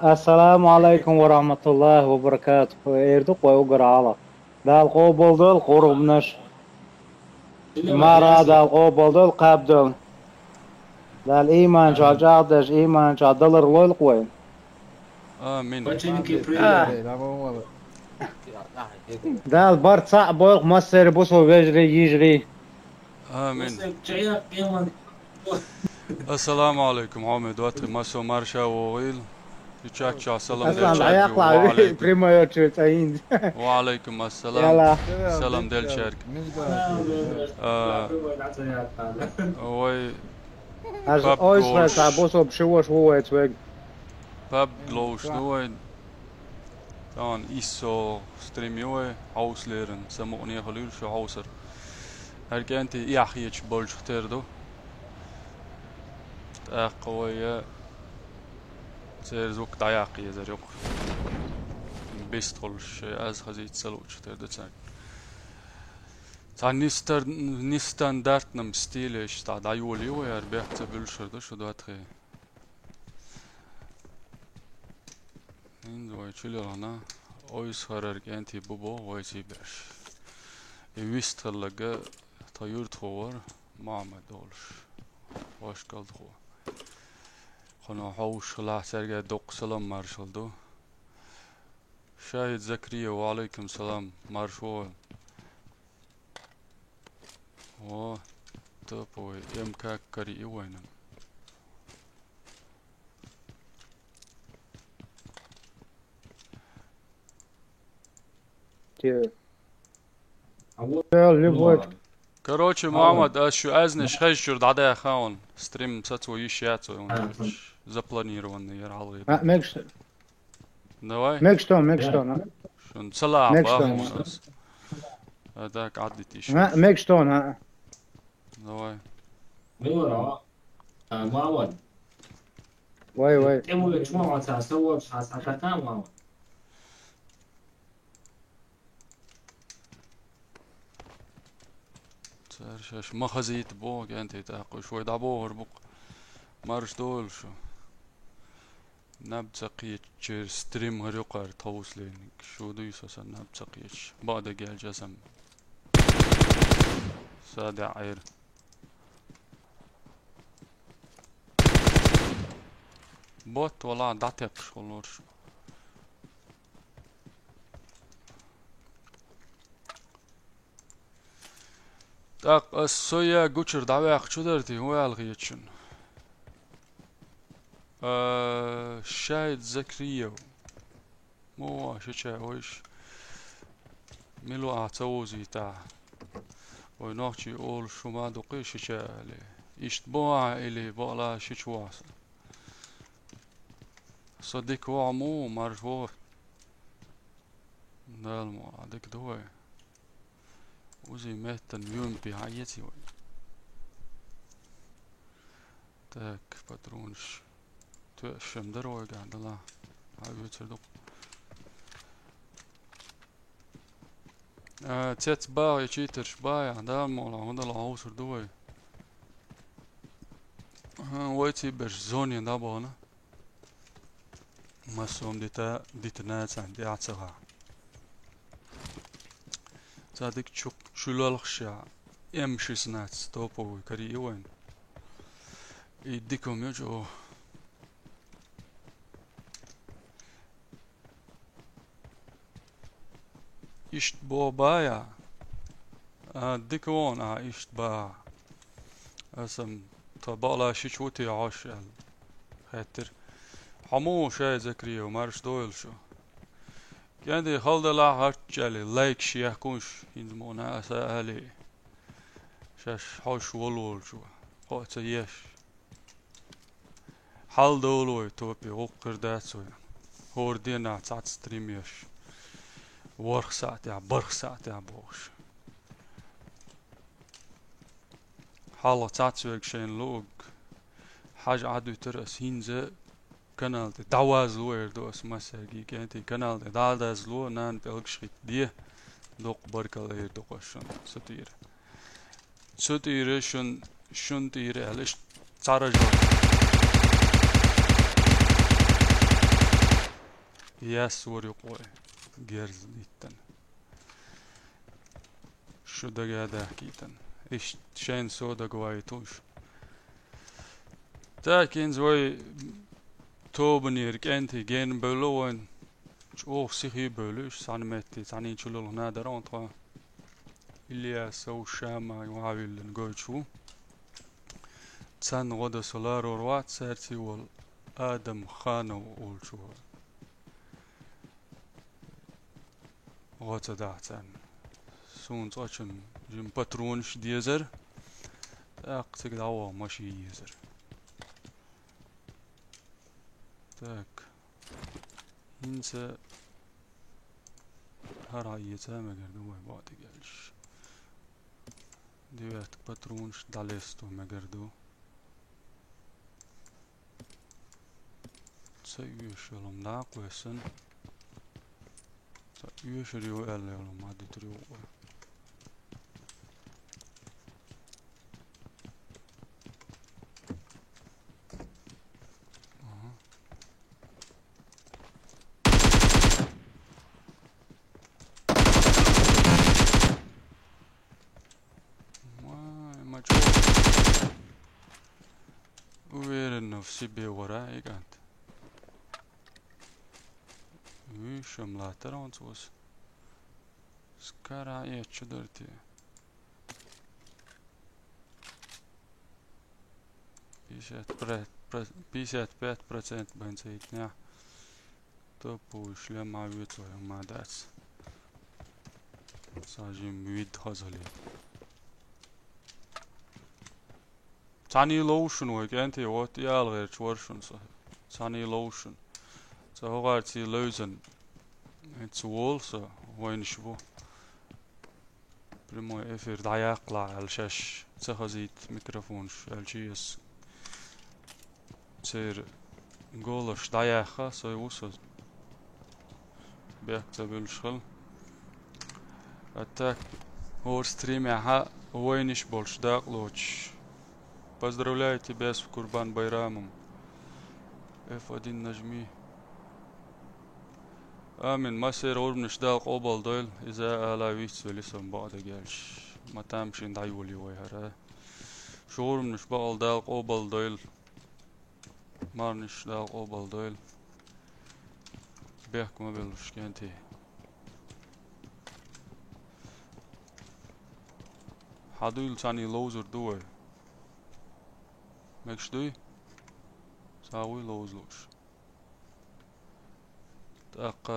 Assalamu alaikum wa rahmatullahi wa barakatuh. Erdi qo'y g'arala. Dal qo'boldul qurubnash. Mara dal qo'boldul qabdul. Dal iman jajadash iman jadalar lol qo'y. آمين. Dal barça boyq masser buso vejri yijri. آمين. السلام عليكم عمد واتري مسو مرشا وغيل يتشاكشا سلام ديل Aslan شاركي ayaqla وعليكم primo çöçeyin. وعليكم السلام Yala. سلام ديل شاركي وي Az باب oysra جولش ta buso pshiwosh huwet weg. باب جلوش نوي طبعا إيسو ستريميوي هاوس ليرن سموني خليل شو هاوسر هركانتي ياخيش بولش ختيردو قوية زوك داياقية زريق بيستولش از خزيت سلوش ختيردو تساك تا نستاندارد نم ستيلش تا دايولي وير بيحت بلشردو شو دواتخي این دوای چلی رانا اویس خرر گنتی بابا وایسی برش یویست خلقه تایورد خوار محمد دولش واش قلد خو خنا حوش خلاه سرگه دوق سلام مرشل دو شاهد زكريا وعليكم سلام مرشول و تبوي يمكاك كري وينم Короче, Мухаммад, ещё азнеш хешчур даде хаун. Стрим сацу ещяцу. Запланированный ралы. Давай. Мекштон. Шун салам бахмус. Так عدت ещё. Мекштон. Давай. معود Вай. تمو مجموعة سوى بحاس عشان معود سرشاش ما خزيت بوك انت تاقو شوي دابو هربوك مارش دول شو نبتقيت شير ستريم هريقار توس لينك شو دو يسوسا نبتقيت بعد جال جسم سادع عير بوت والله دعتك شغل شو Так, соя гучер давай شو درتي هو الغيتشن شاهد زكريا مو شيء ويش ملو اعتوزي تاع ونوحشي اول شو ما دقيش شيء يشتبوع الي بقلا شيشواس صديق وعمو مرجو دالمو عدك دوي وزي مهتن يوم بحياتي وي تاك باترونش تشم دروي قاعد الله هاي تصدق تيت باغي تشيترش بايع دالمو لا هذا العوصر دوي ويتي برش زوني دابونا مسوم ديتا ناس عندي اعتها صادق شلالخشا يمشي سنات ستوبو كري وين يديكم يجو اشت بو بايا ديكون اشت با اسم طبالا شيشوتي عاش خاطر حمو شاي زكريا ومارش دويل شو كان خلد لا هرجالي لايك شي يحكونش ينزمونا اسالي شاش حوش ولول شو قوت يش حال دولوي توبي وقر داتسوي هوردينا تاعت ستريميش ورخ ساعتي برخ ساعتي بوش حالا تاعتسوي شين لوج حاجة عدو ترأس هينزا كانال دعواز لوير دوس مساجي كانتي كانال دعواز لو نان بلغشيت ديه دوق بركال دوقشن ستير شن تير علش تارجو Yes ورقوي جيرز ديتن شو دا قاعد حكيتن إيش شين سودا قوايتوش تاكين زوي توبنير كنتي جين بلوين شو سيخي بلوش سانمتي سانين شلول هنا درونتوا اللي سو شاما يوعاويل نقول شو تسان غدا سولار وروات سارتي وال آدم خانو أول شو غدا دعتان سون تاشن جم باترونش ديزر تاق تقدعوا ماشي يزر تاك ينسى هرايتا مقردو بعد قالش ديوات باترونش داليستو مقردو تسيوش يلوم داق ويسن تسيوش ريو ال يلوم عدي تريو وير النفسي بوراي كانت ويش ملاتر ونسوس سكارا يتشدرتي بيشات 5% بنسيتنا توبوش لما ويتو ما داس ساجم ويد خزلي تاني لوشن ويك انتي وات يال غير تورشن تاني لوشن هوغارتي لوزن اتس وولسا وين شبو بريمو افير دايقلع على الشاش تخزيت ميكروفونش الجيس تصير نقولش دايقة سوي وصل بيكتب الشغل اتاك هو ستريم ها وينش بولش داقلوش Поздравляю тебя с Курбан Байрамом. F1 нажми. آمين ما سير ورمنش داق قبل دويل إذا ألا ويتس لسه بعد جالش ما تامش ندعيولي ويهرا شو ورمنش بقل داق قبل دويل مارنش داق قبل دويل بيحكم ما بلش كنتي حدويل تاني لوزر دوي ماكش دوي ساوي لوزلوش تاق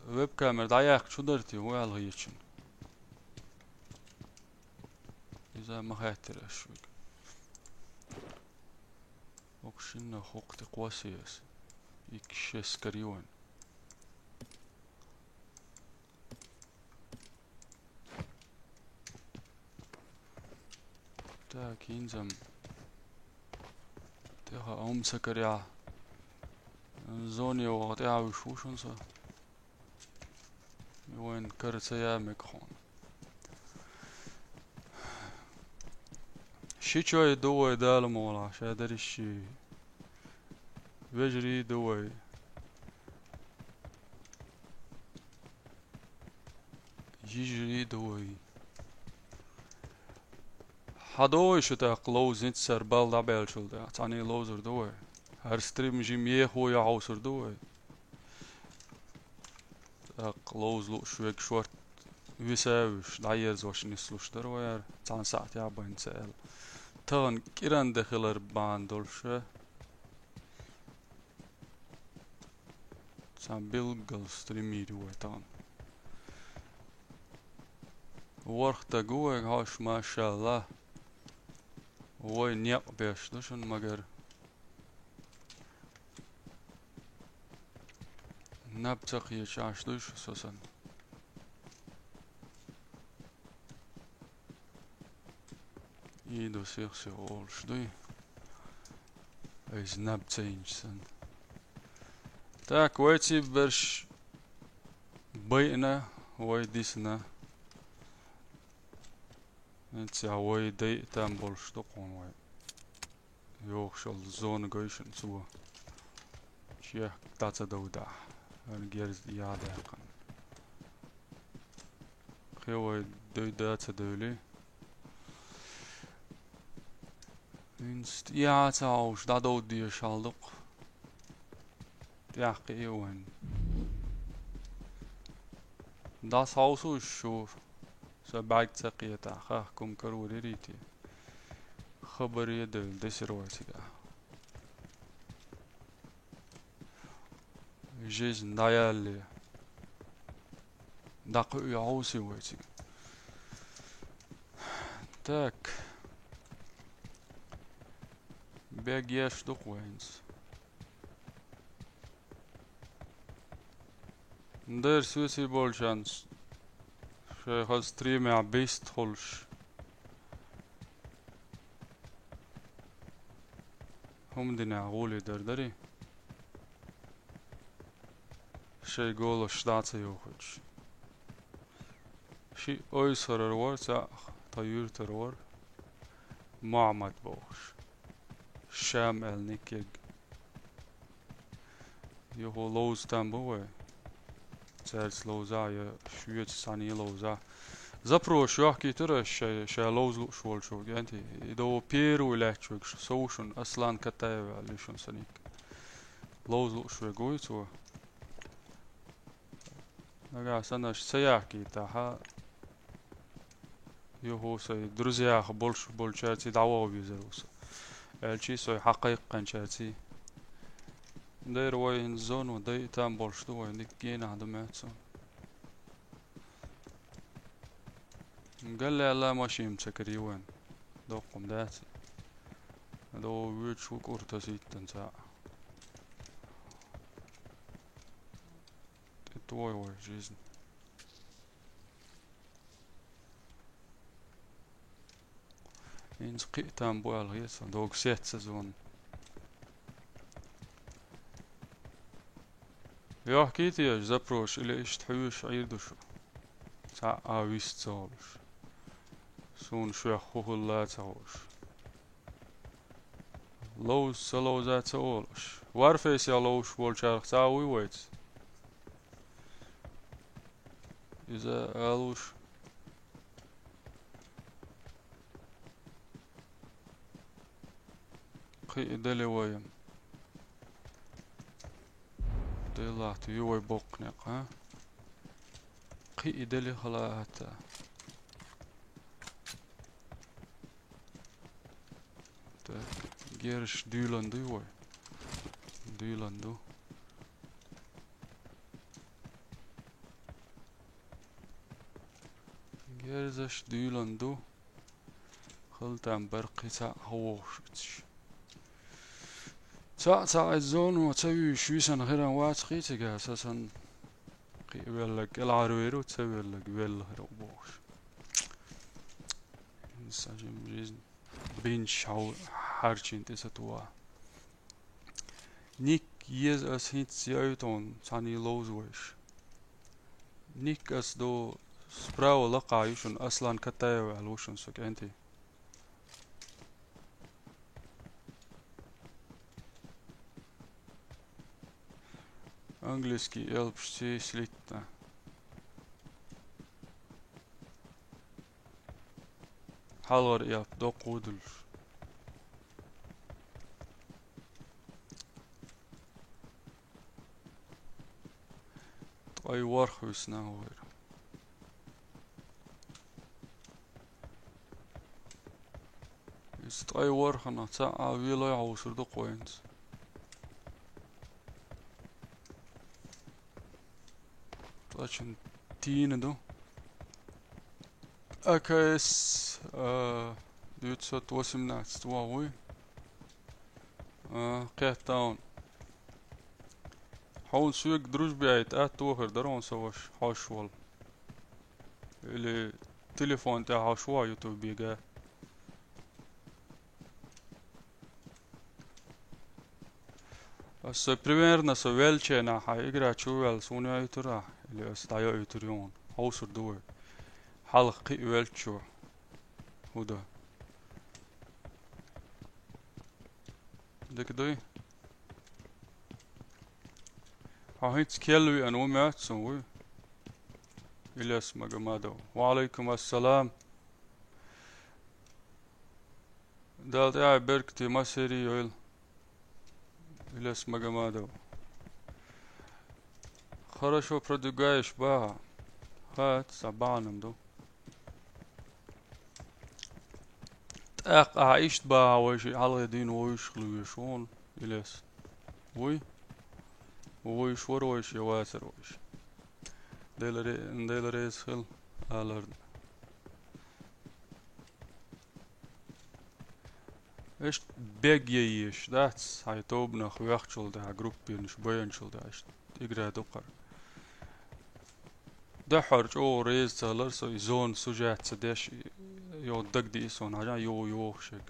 ويب كاميرا داياق شو درتي هو على هيتشن إذا ما خاطر أشوك وكشنا خوقتي قواسيس يكشيس كريون تاك ينزم تيها سكريا زوني وغطيها وشوشن سا وين كرسيا مكخون شي شوي دوي دالمولا شادر الشي بجري دوي يجري دوي حدوي شو تاق لوز انت سربال دابيل شلده تاني لوزر دوي هر ستريم جيم يخو يعوسر دوي تاق لوز لو شويك شورت ويساوش دايرز واش نسلوش دروير تان ساعت يابين سأل تان كيران دخلر بان دولشه تان بيلغل ستريمي دوي تان ورختا قوي هاش ما شاء الله وي نيق بيش دوشن مگر نبتق يشاش دوش سوسن يدو سيخسي اولش دوي ايز نبتينج سن تاك ويتي برش بيئنا وي ديسنا انت هواي دي تامبولش دقون وي يوخشل زون قيشن سوا شيخ تاتا دودا gerz iade yakan. Gewe döydätse döli. Inst ja taus da do dier schaldok. Ja gewen. Das Haus ist schon so بعد سقيت أخاكم كروري ريتي خبر يدل دسروتي جيزن دايالي داق يعوسي ويتي تاك بيجيش دوق وينس ندير سوسي بولشانس شيخ ستريمي عبيست خلش هم دينا غولي دردري شي قولو شداتي يوخج شي اويسر الور تا طيور ترور معمد بوش شام النكيج يهو لوز تنبوه تالس لوزا يا شويت ساني لوزا Zaprošu jahki tura šajā lauzlušvolču, genti, ido pieru ilēču, saušun, aslan katēvē, lišun sanik. Lauzlušu guicu. Nagā sanaš sajāki taha. Juhu sai druzjāha bolšu bolčērci davavi zarusa. Elči soi haqiqan čērci. Dair wain zonu, dai tam bolštu wain dik gena dumētsu. قال لي الله ماشي مسكري وين دوقم داتي دو ويتشو كورتا سيتن ساعة تتوي وي جيزن إنس قيتان بوال غيسا دوق سيت سزون يا حكيتي يا زبروش إلي اشتحيوش عيدوشو ساعة ويست صالوش سون شوخو لا تاوش لوز سلوزا تاولش وارفيس يا لوش والشارخ تاوي ويت إذا ألوش قي دلي ويم دلات يوي بوقنق ها قي دلي خلاها Gersh Dylandu hoor. Dylandu. Gersh Dylandu. Khultan barqita hawshch. تا الزون وتسوي شويسن غير واتقيتك أساسا قيل لك العرويرو تسوي لك قبل هروبوش نساجم جيزن بينش hartje is het waar. Nik is als iets uiton sani looswees. Nik as do sprawl laqa yushun aslan katayo alushun so kenti. Angliski elpsti slitna. Halor ja do qudul. أي ورخوس ناوير است أي ورخنا تا ويلا يعوسر دو قوينت تاشن تين دو أكاس ديوتسات وسمنات ستواوي قيتاون حاول سويك دروج بيعيت توهر درون سواش حاشوال اللي تليفون تاع حاشوا يوتيوب بيجا بس примерно со велче на игра чувал суня ютура или стая ютурион حوصر دوي حلقي велчو هدا دك دوي هيت كيلوي أنا ومات سوي إلياس مجمادو وعليكم السلام دالت يا بركتي ما سيري ويل إلياس مجمادو хорошо продвигаешь бага هات سبعانم دو تاق عايشت بها وشي على دين ويش خلويشون إلياس ويش ورويش يواسر ويش ديل ريس خل ألرد إيش بيجيش داتس هاي توبنا خويخشل ده جروبي نش بينشل ده إيش إجرا دقر ده حرج أو ريز تلر سو زون سجات سداش يو دق دي سون عجان يو شك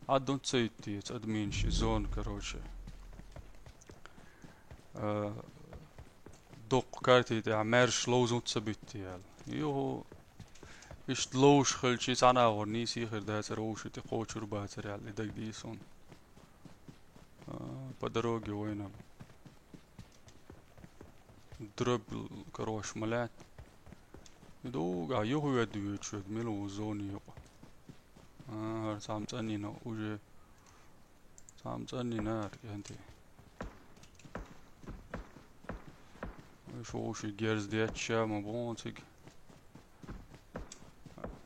عدون تسيتي تأدمينش زون كروشة دق كارتي ده عمرش لوزون تثبتي يال يو إيش لوش خلشي أنا غني سيخر ده تروش تقوشر باتر يال دق دي سون بدروجي وينم درب كروش ملات يدو قا يهو يدو يتشد ملو زوني يقا سامتاني نا وجه سامتاني نار ينتي شوشي جيرز ديت شام بونتك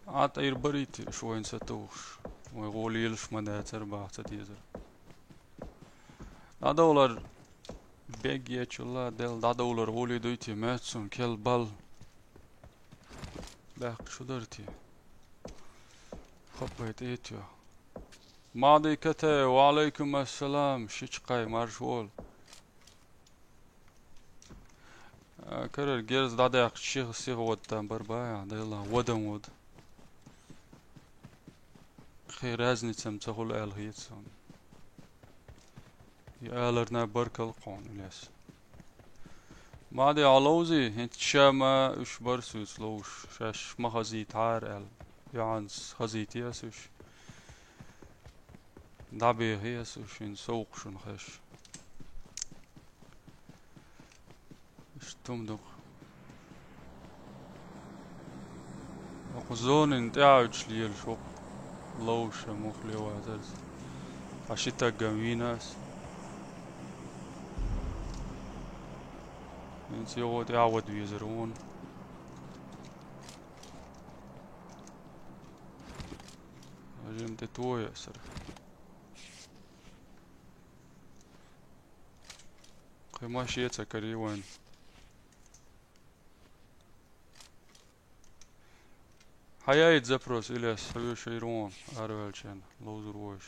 عطير بريت شوين ستوش ويقول يلش مداتر باعت تيزر هذا بيجي الله دل دادولر ولي دويتي ماتسون كل بال باق شو درتي خبيت ايتيو ماضي كتا وعليكم السلام شيشقاي مارشول كرر جيرز دادا شيخ سيغ ودان بربايا ديلا ودن ود خير ازني تمتغل الهيتسون يالرنا بركل قون الياس مادي علوزي هنت شاما اش برسوس لوش شاش ما خزيت عار ال يعنس خزيت ياسوش دعبي هياسوش ان سوق شن خش اش تمدق وقزون انت اعوش ليل شوق لوش مخلي واترز عشيتا قميناس انت يقعد يعود ويزرون اجنت توي اسر قيمة شيتا كريوان حياة زبروس إلياس حيو شيرون أروالشان لوزر ووش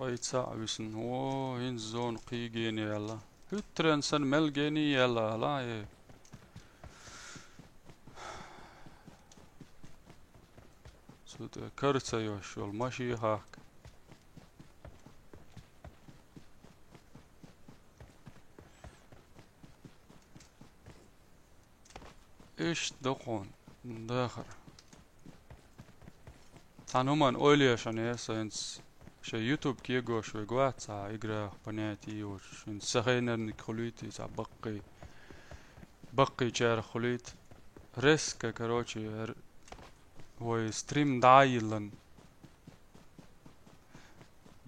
طيب ساعة هو هين زون قيجيني يلا هترنسن ملجيني يلا لا ايه سوت كرتsa يوشول ماشي هاك ايش دقون داخر تانومان اولي عشان يسنس شي يوتيوب كيغو شوي غواتسا اجرا بناتي وش سخينر نكوليتي سا بقي جار خليت ريسك كروتشي هو ستريم دايلن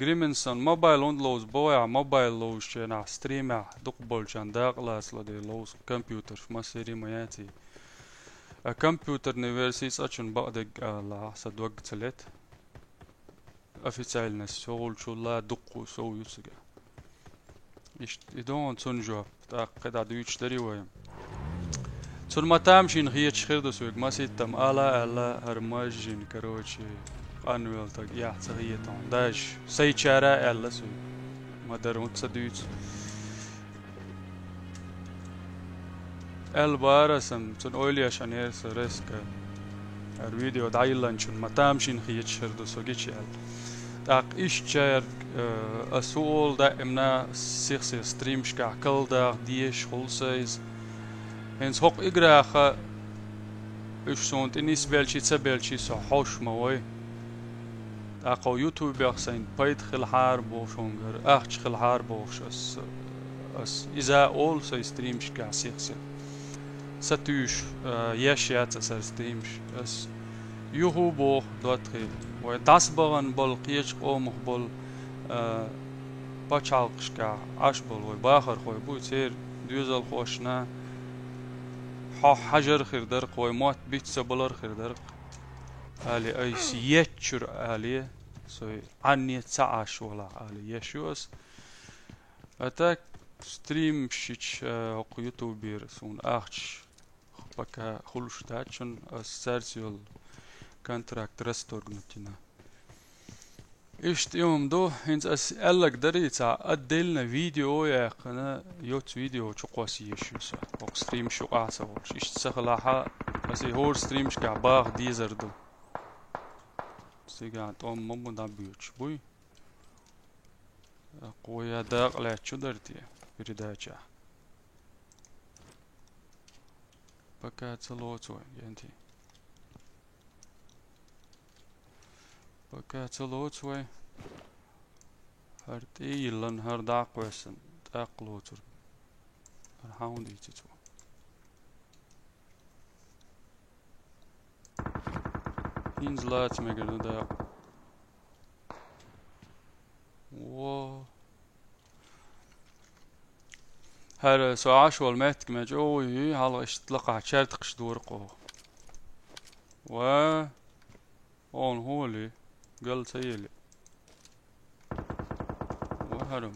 جريمنسون موبايل اونلوز بويا موبايل لوز شنا ستريم دقبل جان داقلاس لدي لوز كمبيوتر ما سيري مياتي كمبيوتر نيفرسيس اتشن بعد لا صد وقت لت officiell نسول شو لا دقو سو يسجع يدون تنجو تاقد عدو يشتري ويم تون ما تامشين هي تشخير دو سويق ما سيتم ألا هرماجين كروتشي قانويل تاق يحتغيتون داش سيچارة ألا سويق ما درون تصدويت البارسم تون أولي عشان يرس رسك الفيديو دايلانشون ما تامشين هي تشخير دو سويق تاق إيش جاير السؤال دائما سيخ ستريم شكا كل داغ ديش خلصيز هنس هوق إقراخة إيش سونت إنيس بيلشي تسبيلشي سو حوش موي أقو يوتيوب يخسين بيت خل حارب وشونغر أخش خل حارب وش أس إذا أول سي ستريم شكا سيخ ستوش يشيات سر ستريمش أس يوهو بو دوتخي وتصبغن بالقيش قوم بال بچالقشكا أشبل وباخر خوي بو تصير دوزل خوشنا حجر خير درق وموت بيت سبلر خير درق علي أي سيتشر علي سوي عني تعاش ولا علي يشوس أتاك ستريم شيش هق يوتيوبير سون أخش بكا خلوش تاچن سرسيول كونتراكت رستورغنتنا إشت يوم دو هنز أسألك دريتا أدلنا فيديو يا قنا يوت فيديو شقوسي يشوسا أو ستريم شو أعصى وش إشت سخلاها أسي هور ستريم شكا باغ ديزر دو سيجا توم ممو دابيوش بوي قويا داق لا شو درتي بريداچا بكا تلوتو ينتي بكا تلوتو هرتي يلن هر داق وسن داق لوتر هاوند يتو هينز لات مگر داق و هر ساعش والمات كما جوي هلا اشتلقى شرتقش دورقو و اون هولي قال سيلي وهرم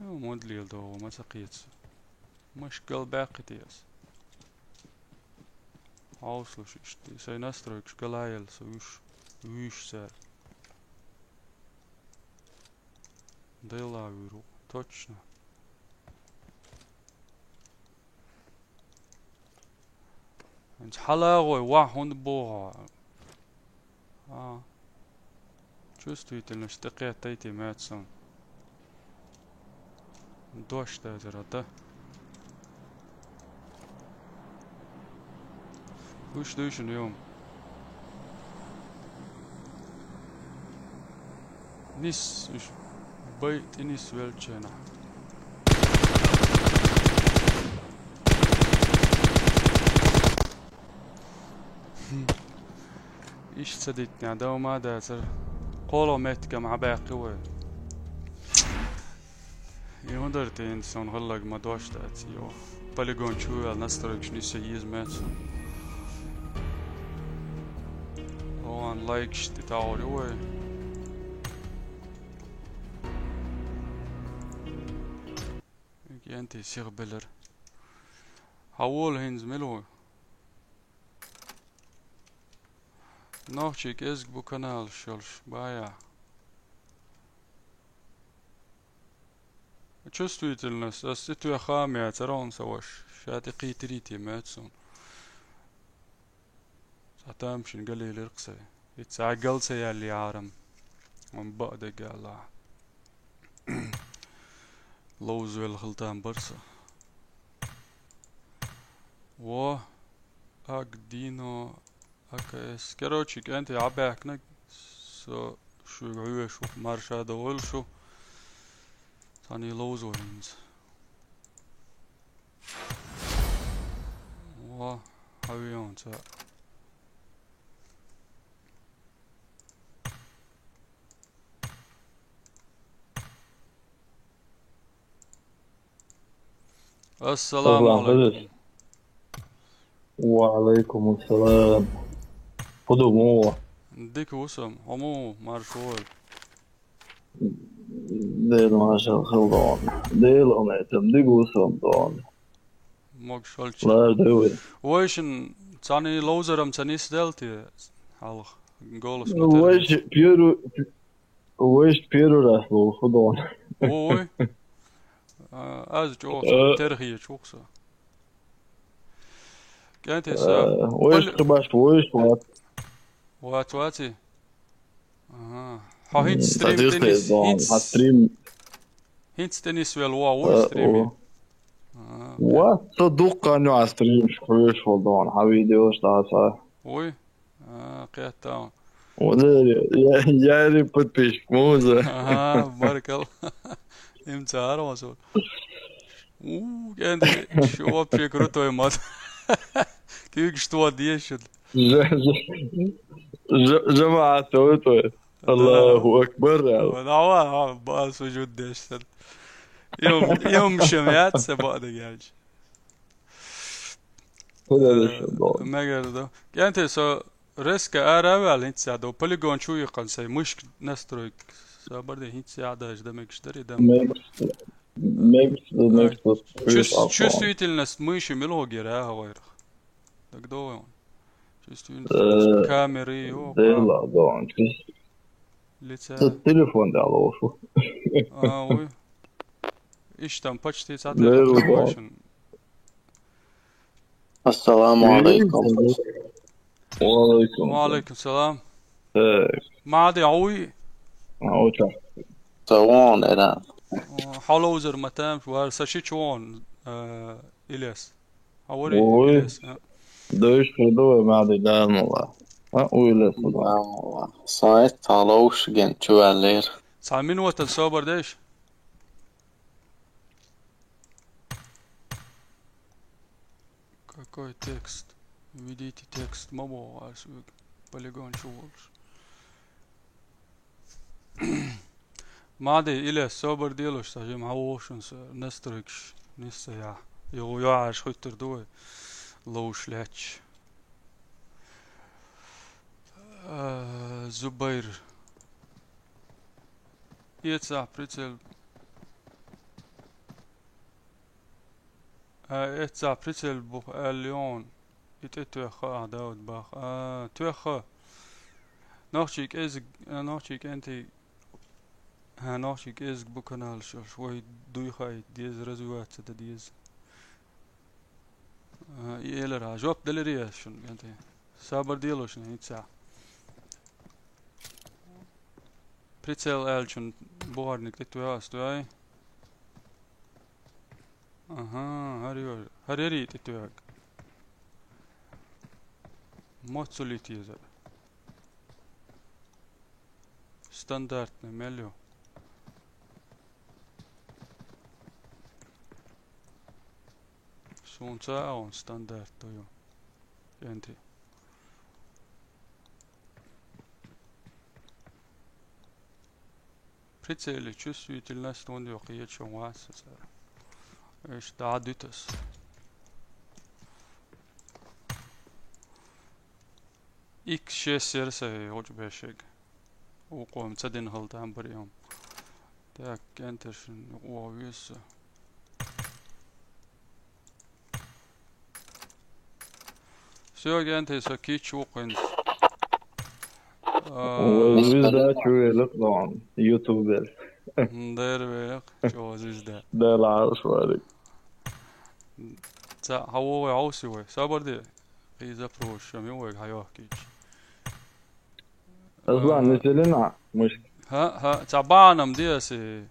مودلي دو ما سقيت مش قال باقي تياس عاوصلش اشتي سي نستركش قلايل سويش ويش سار ديلا ويرو точно انت حلاغوي واحد بوها чувствуете نشتقيت تيتي ماتسون دوش تازرته وش دوشن اليوم نيس وش بيت نيس ويلتشينا ايش صديتني عدو ما داسر قولوا ميتك مع باقي وي يهودرتي انسان غلق ما دوش تاتي يو بلغون شوية نسترك شنيسي يز ماتسون اوان لايك شتي تاوري وي انتي سيغ بلر هاول هينز ملو نوچيك ازق بو كانال شلش بايا чувствительность استو خامية ترون سواش شاتقي تريتي ماتسون ساتامشن قليل الرقصة يتساقل سيالي عارم من بعد قال لوزو الخلطان برسا و اقدينو اكاس كروتشيك انت عباكنك سو شو عيوه شو مارشا دول شو ثاني لوزو هينز و هاويون تا السلام عليكم وعليكم السلام قدومو ديك وسم همو مارشول ديل ما شاء خلدان ديل أميتم ديك وسم دان موك شلش لا دوي ويشن تاني لوزرم تانيس دلتي حلق نقولس ويش بيرو راسلو خدان اوي از جوكسا ترخيه جوكسا كانت هسه ويش خبشت ويش واتي هين ستريم تدير تنس دون هستريم هين تنس والواو ستريمي وات صدق انه هستريم شويش دون حبيبي وش تعرف وي قيت تمام يعني подписчик موزة بارك الله امتى هرمسول كانت شو بفكرته يا مات كيف شتوا ديش جماعة تويتر الله أكبر ودعوة باس وجود ديش يوم شمعات سبق دقاج ما قالوا كانت سو ريسك ارابل انت ساعدو بوليجون شو يقنسي مش نسترويك سابردي هيت ساعده دمك اشتري دم чувствительность мыши милого гера غير так довольно чувствительность камеры ديلا دون лица التليفون ده على شو ой ايش там почти ساعتين السلام عليكم. وعليكم السلام ما عاد عوي تمام الآن. حلوزر متام وساشيتشوان إلياس حوري إلياس دوش خدوه ما عاد دام والله وإلياس صايت علوش جنتو علير سامين وقت الصبر ديش какой текст введите текст мобо полигон шулш مادي إلى الصبر ديلوش تاجي معوش نستركش نسيا يعاش خيتر دوي لوش لاتش زبير يتسع بريتل يتسع بريتل بوخ اليون يتتوخا داود باخ توخا ناخشيك ازق ناخشيك انتي هناشيك ازق بكنال شوي دوي خاي ديز رزوات ستا ديز يلرا جواب دلريا شن انت صبر ديلوش يتسع بريتل الشن بوارنك تتوهاس توي اها هريري تتوهاك موتسوليتي زاد ستاندارد نمليو سونتا او ستاندارد تويو انتي بريتسيلي чувствительность он يقيت شواس ايش تعدتس اكس شيسير سي وجه بشيك وقوم تدين هلتان بريوم تاك انترشن وويس سيوغ انتي ساكيتش وقن وزيزدا شوي لقطان يوتيوبر داير بيق شو زيزدا ده العرش وارك تا هو عوسي وي صبر دي قيزا بروش ميوغ هيوه كيتش اصلا نسلنا مش ها تعبانم ديسي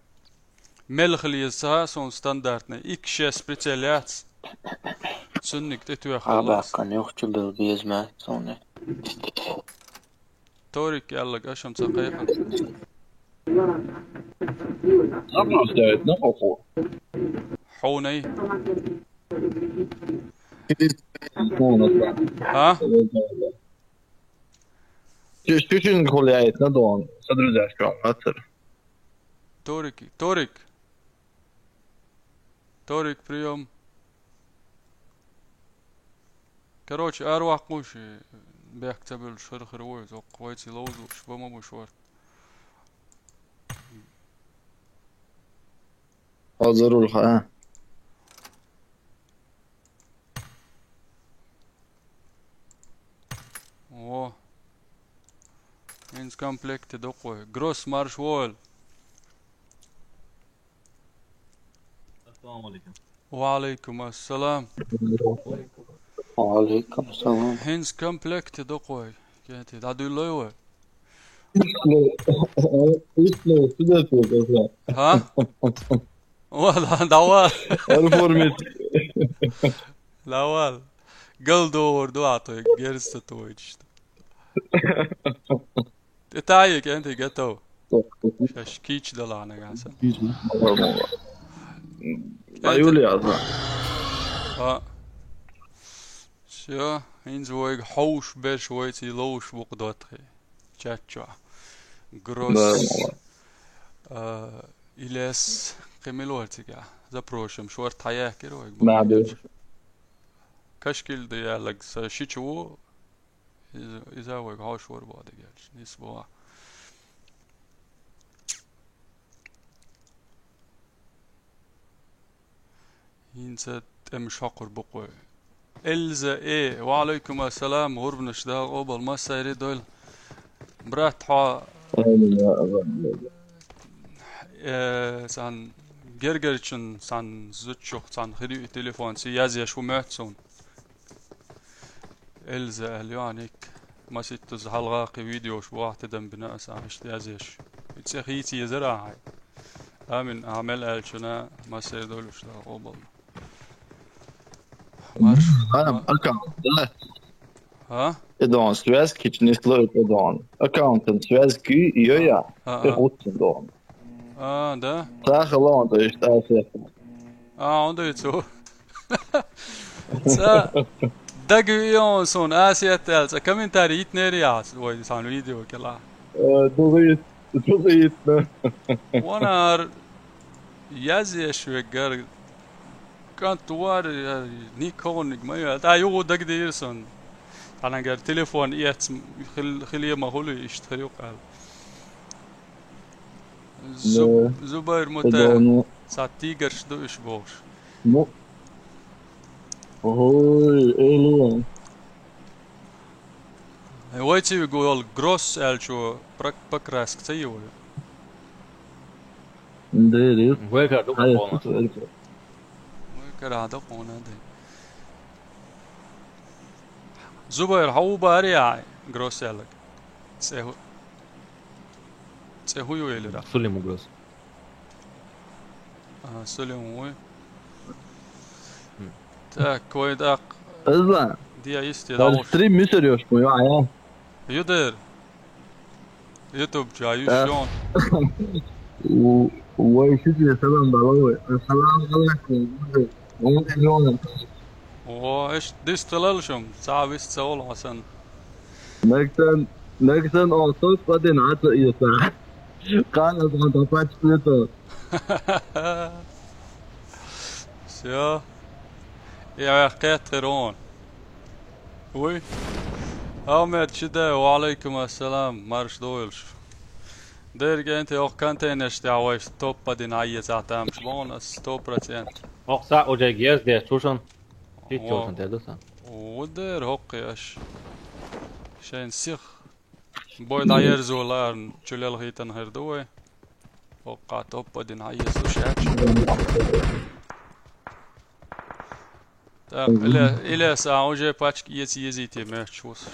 ملخلي سون ستاندردنا اكشيس بريتيلات سنك تتوي خلاص كان يختي بالبيز ما صوني توريك يلا قشم سقيقا نقص دايت نقص حوني ها شو نقول يا عيت ندون صدر زعش أكثر توريك بريوم كروش أروح قوش بيكتبل شرخ رويز وقويتي لوزو شبه مشوار حاضر الخاء اوه Ins komplekte doqwe gross marsh wall السلام عليكم. وعليكم السلام وعليكم السلام. Hens komplekt då koj. Kenti. Da du löwe. Üstlöv, studentvård. Ha? Wala dawal. Reformist. Dawal. Gel doğur duato gerisi to işte. Detayı kenti geto. Şaşkiç dalana gelsen. Ayuli yazma. Ha. Şö, hens voig hoş beş voiti loş bukdotri. Çatça. Gross. İles kemilotiga. Zaproşum şort tayak geroig. Nabi. Kaşkil diyalag sa şiçu. İza voig hoş var bu adı gelç. Nisbo. Hinset emşakur buqoy. Elza ve aleyküm selam gurbnuş da qobal ma sayri dol. Brat ha san gerger için san zutçuk san xiri telefon si yazya şu mötsun. Elza elyanik ما ست حلقة فيديو شو واحد دم بناء سام اشتيازيش تسخيتي زراعي آمن أعمل ألشنا ما سيدولش ده قبل Marš. Ha? Idag svensk kitchen slår ut idag. Accounten svensk gör jag. Det är roten då. Da. Särskilt långt just där. Onda är så. Så Dagu Jonsson Asiat alltså kommentar hit ner i as vad det san video kalla. Du vet. وانا يازي شوغر كانت وار نيكون ما تا يو دق ديرسون انا قال تليفون ايت خليه ما هو يشتري وقال زبير متى ساتيجر دو اشبوش مو هوي الين هوايتي يقول جروس الشو بكراس كتيو det Weka du på. كراده قونا دي زبير هو باريا جروس يالك تسهو يلي Sulimu gross. سلم هو تاك كوي داق Özlem. دي يستي Har داوش du stream seriöst på? Ja. يدر يوتيوب جاي شلون ويشتري سلام بلاوي السلام عليكم ممكن وايش ديش تلالشم ساعة بيست سؤال عشان نكتن أعطوك بعدين عطوا إيسا قال أصلا تفاج بيتو شو يا قاترون وي أحمد شدا وعليكم السلام مارش دويلش درجة أنت أو كنت نشتي عوايش توب بدين عية زعتام شلون ستوب رتين Oqsa oca gez de çuşun. Hiç çuşun dedi sen. ودير هوقي اش شين سيخ بوي داير زولار تشلل هيتن هردوي وقع توب بدين عية سوشاتش تاب إلى ساعة وجه باتش يزي تي ماتشوس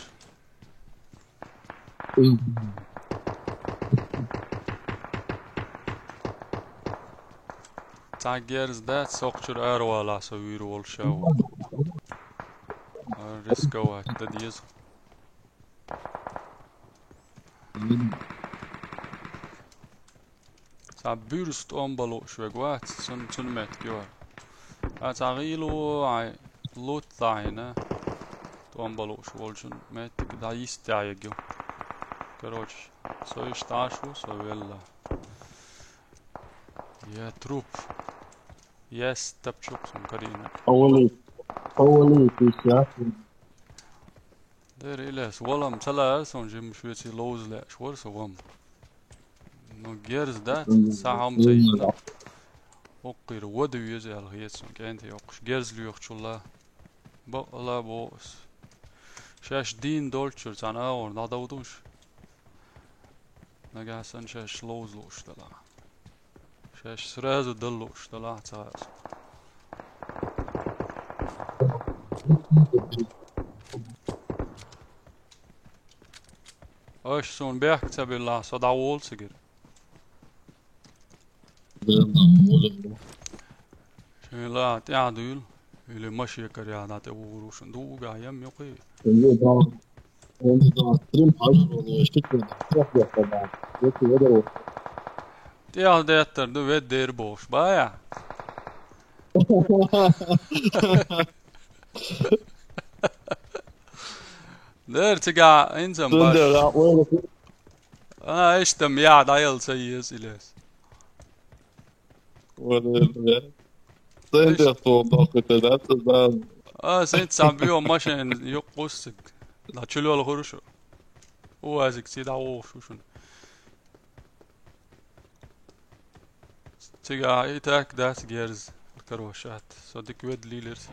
تاجرز ده سوقشر أرولا سوير والشاو ريسكو ده ديز سابيرست أمبلو شويقوات سن مات كيوار أتغيلو عي لوت ضاينا أمبلو شوالشن مات كده يستعيقو كروش سوي اشتعشو سوي يلا يا تروب يس تبشوك سمكرينك أولي في السياسة دير إلاس والله مثلا سون جيم شويتي لوز لا شوار سوام نو جيرز دات ساعة مزينا وقير ودو يزي الغيتسون كانتي وقش جيرز ليوخ شولا بقلا بوس شاش دين دولتشر تان اور نادودوش نجاسن شاش لوز لوش دلا شاش سرازو دلوش دلا تعاس Osh son beak billah så da wol sigir. La تعدل اللي ماشي كريانة وروش دوغا يم يقي. Ja, det heter du vet der bosh baya. Der تقع انزم باش. انا اشتم يا عيل سيس اليس. سنت سامبيو ماشين يقصك. لا تشلو الخرش. هو ازك سيدا وشوشن. تقع ايتاك داس جيرز الكروشات. صدق ود ليلرز.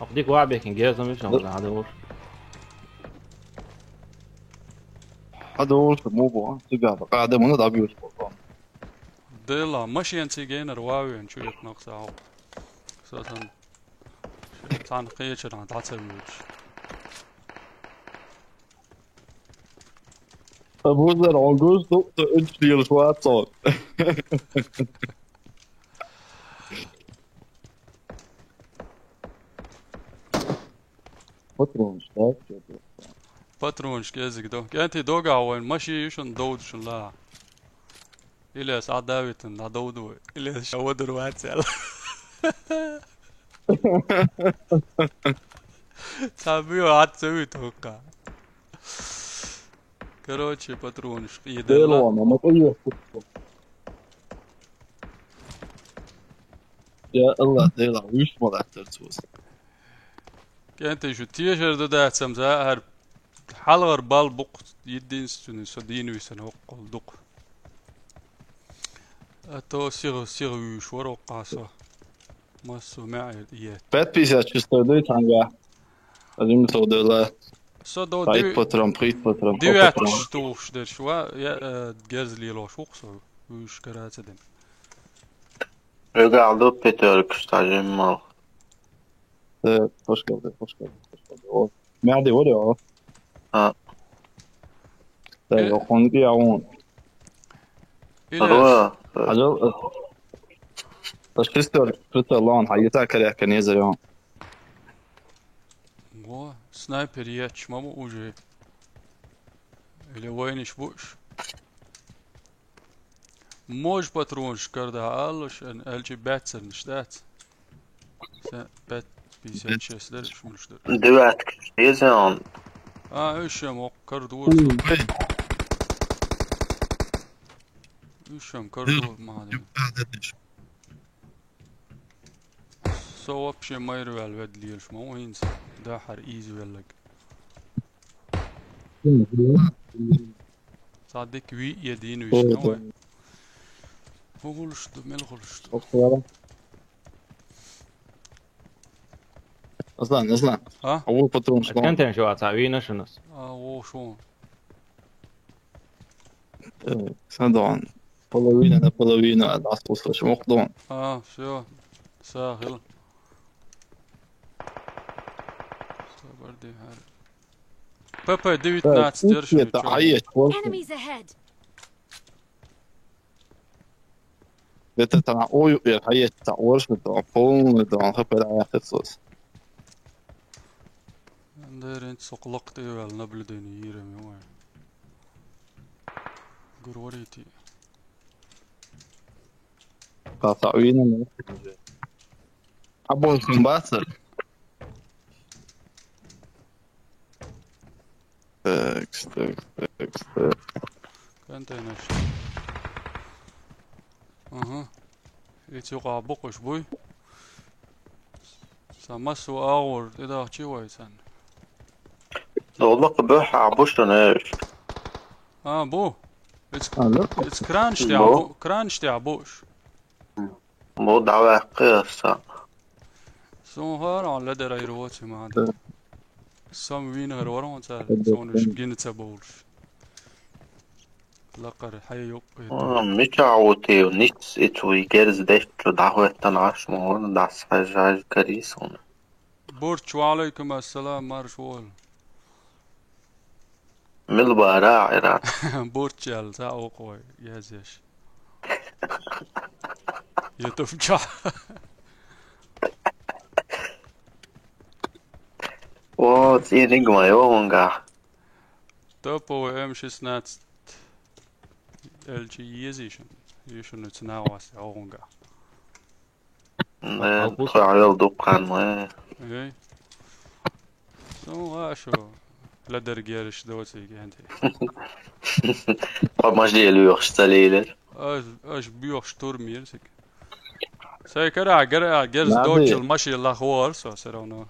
أقديك واحد بيكن جاهز مش ولا هذا هو هذا هو مو قاعدة من ضابي ديلا ماشي انتي جينر واوي نشو يتنقص عو اساسا تعال قيتشر عن تعال سويش Bror, August upp till utspelsvartsak. باترونش كيزك دو كانتي دوغا وين ماشي يشن دود شن لا إليس عداويتن عدودو إليس شودر واتسال سابيو عاد سوي توقع كروتشي باترونش Delva, ما تقول يا الله ديلا وش ما ترتوس كانتي شو تيشر دا سمزا هر حلغر بال بق يدين سن سدين ويسن وقل دق اتو سيغ ويشور وقاسا ما سمع ايات Petpisa čisto tanga. Azim to dela. så då Prit patron. du vet stort där så ja gärzli lo شوقسو وش كرات دم قاعد upp i Turkish tajimmal. Hoş geldin. Nerede o da? Ha. Jag kom inte jag إليس Acaba تشخيص Allah'ın hayata kare kan yazıyor. هو سنايبر ياتش ما موجي اللي وينش بوش موج باترونش كردا عالش ان الجي باتسر نشتات بات بيسان شسلر شو مشتر Du vet krizan. ايش مو كردور ايش كردور ما هذا سو بشي ما يروي الود ليش ما هو ينسى داحر ايزي ولا صادق وي يدين ويش هو غلشتو مل غلشتو Aslan. ها Avul patron şu an. كنت شو أتعوينا شنوس هو شو Sadan. Половина, да, слушаешь, мохдон. все ساهل صبردي هار بابا ديويت ناتس ديرش Это аец, Enemies ahead. это там ой, аец, это оршный, там полный, там хапер аец. ندير انت سقلقت ايوال نبل ديني يرمي وين قروريتي Катавина. Абон комбатер. Так. كانت هنا اها يتوقع بقش بوي سامسو اور اذا شي ويسن والله بوح عبوشتن ايش. بو Alo. اتس كرانش بو. تاع كرانش تاع بوش مو دعوة قصة. سون هار على لدر ايرواتي ما هذا سام وين غير ورا وانت سون وش جينت سبولش لقر حي Mitjauti och nichts itu i gers detto da huetan ashmon das hajaj karison. بورتش وعليكم السلام مارشوال Milbara irat. بورتشال ساو قوي يازيش يتفجع What enigma jonga. توبو امشي سناتس الجي يزيشن يشن تناواس اونغا Khayal dukan ma. اي سو اشو لا درجيرش دوتي عندي Mas det lucht staliler. اش بيوخ شتورم يرسك سي كرا جرز نعم. دوتش المشي الاخوار سو سرونا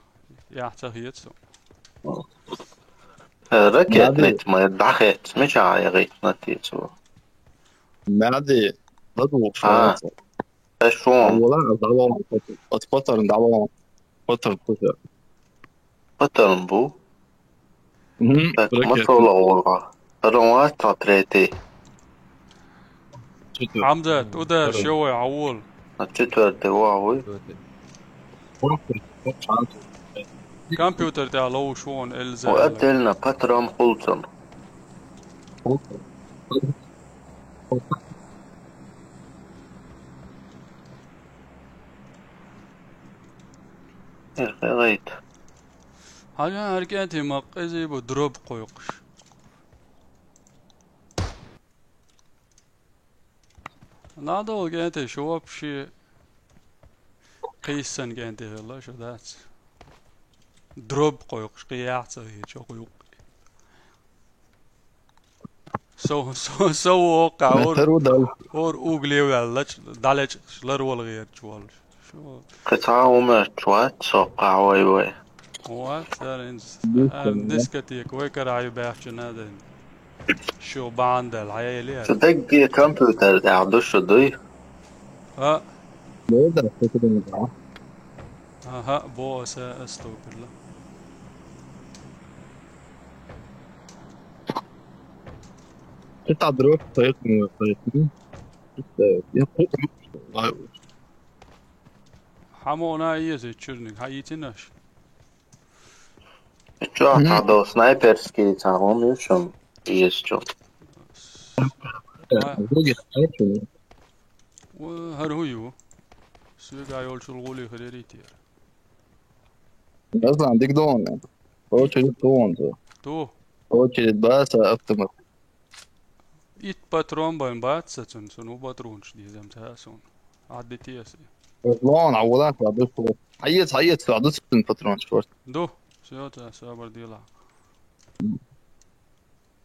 يحتاجيت سو Raket nit ma dachet mitjairit natit so. معدي ضدو آه. فرنسا Ashon والله ضلوا اتفطر دعوة فطر فطر patalbu. Masola olga. Ronat tatreti. حمزة وده شوي عول Natitwerde wawi. كمبيوتر تاع لو شون الزا وقتلنا patram خلصن. غيت. حاجة هركاتي مقزي بدروب قويقش نادو كانتي شو بشي قيسن كانتي هلا شو ذات دروب قويقش قياعت هي شو قويق سو وقع مهترو دل اور اوغلي ولا دالج شلر ولا غير شو قطعة وما شوات سوقع وي. What? ديسكتيك ويكر عيباح جنادين شو باند العيالي صدق كمبيوتر تعدوش ضي. ها بيقدر يفتكر المزرعة ها بو استغفر الله قطع دروب طريقني طريقني حمونا يزي تشرنك حيتناش Čo do snajperský cahom jušom ješťom. وهرهيو سويقا يول شلغولي خليريتير اصلا عندك دون очередь دون تو очередь بس اكتمل إيت باترون باين باتساتون سنو باترونش دي زمتها عدتي ياسي دون عوضات بعد حيت بعد فترة شورت دو سيوتا سابر ديلا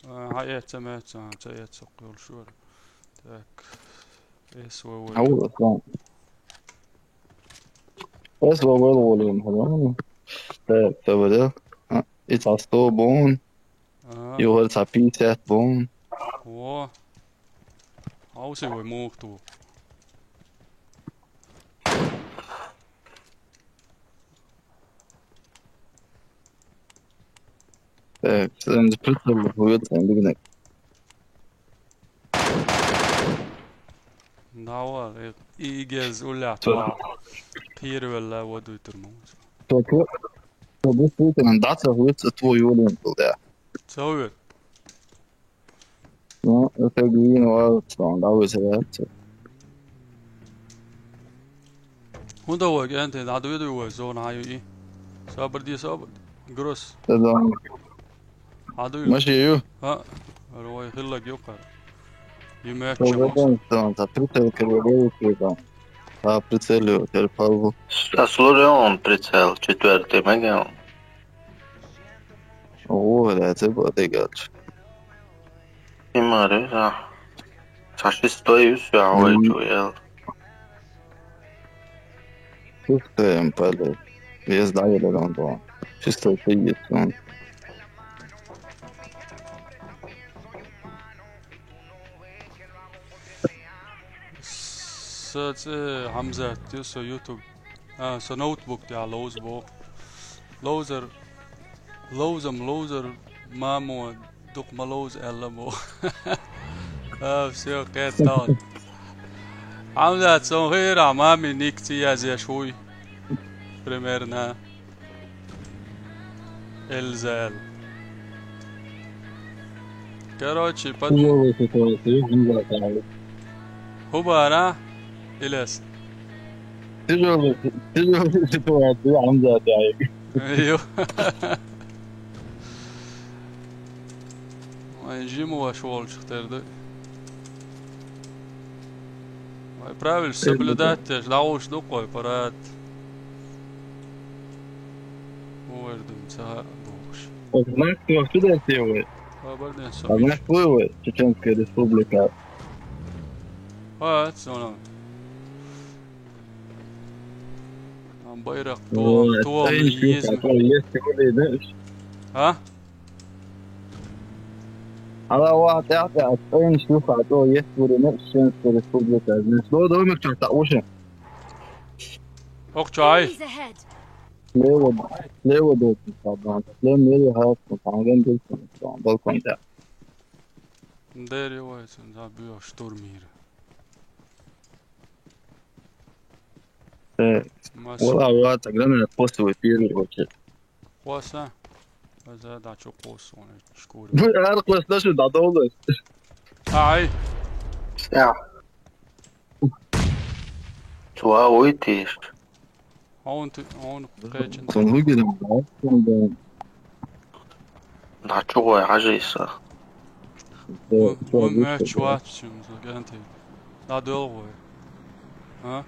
هايت سمعت سيت سقيول شور تاك اسوي عوض اصلا بس لو ولا هذا تبدا يتعصبوا بون يوهر تعبيتات بون و عاوزي وموقتو sen spritzer vet en ligger نعوال إيجاز ولا عطوا خير ولا ودو يترموز så det slutar en dator ut 2 juli på det. سويت Ja, jag ska gå in och avstånd av sig rätt. هو دوق أنت عدو يدو زون عايو إيه صابر دي صابر جروس Det är عدو ماشي ju. ها هو يخلق يقر يمات Så det شموس är inte så att det kan vara det. Ja, precis. Det är på. Slår pricel četvrti megan. Det är bara det galt. Ima reza. Saši stoji su ja ovaj čujel. Det är en pelle. Vi är där eller någon dag. Sista kriget så. سات حمزة تيسو يوتيوب سو نوت بوك تاع لوز بو لوزر مامو دوق ملوز ألا بو Все, Кэтаун. Hamza, son hera mami nikti я шуй. Примерно. Эльзел. Короче, Тяжелая ситуация, Хамза Таев. Хубара. Илес. Тяжелая ситуация, Хамза Таев. ايوه جيمو шел шахтерді. Правильно, соблюдать, научно кой парад. Увердым ца бош. Знаешь, кто сюда делает? Абарден Она сомиш. вплывает, Чеченская республика. Соно. Байрак Вот, туал стоишь, езм. который есть сегодня, знаешь? А? على واقع أين شوف عطوه يسوري نفس الريسبوبليكا نسلو ده مش تعوشة اوكشاي. Enemies ahead. ليه ودوت طبعا ليه ميري هاف متعاقين بالكم طبعا بالكم ده Дери вайсен забьё штурмир. والله وقت أقدر نبوست ويبيري وكذا Quasa. هذا دا چوقوس وانا شكوري. أرقص ليش دعوه اي. Ja. Tua oitist. هون قيچن. صندوق ده Da chua ajisa. وما تشواتشم زغانتي. لا دولوي. ها؟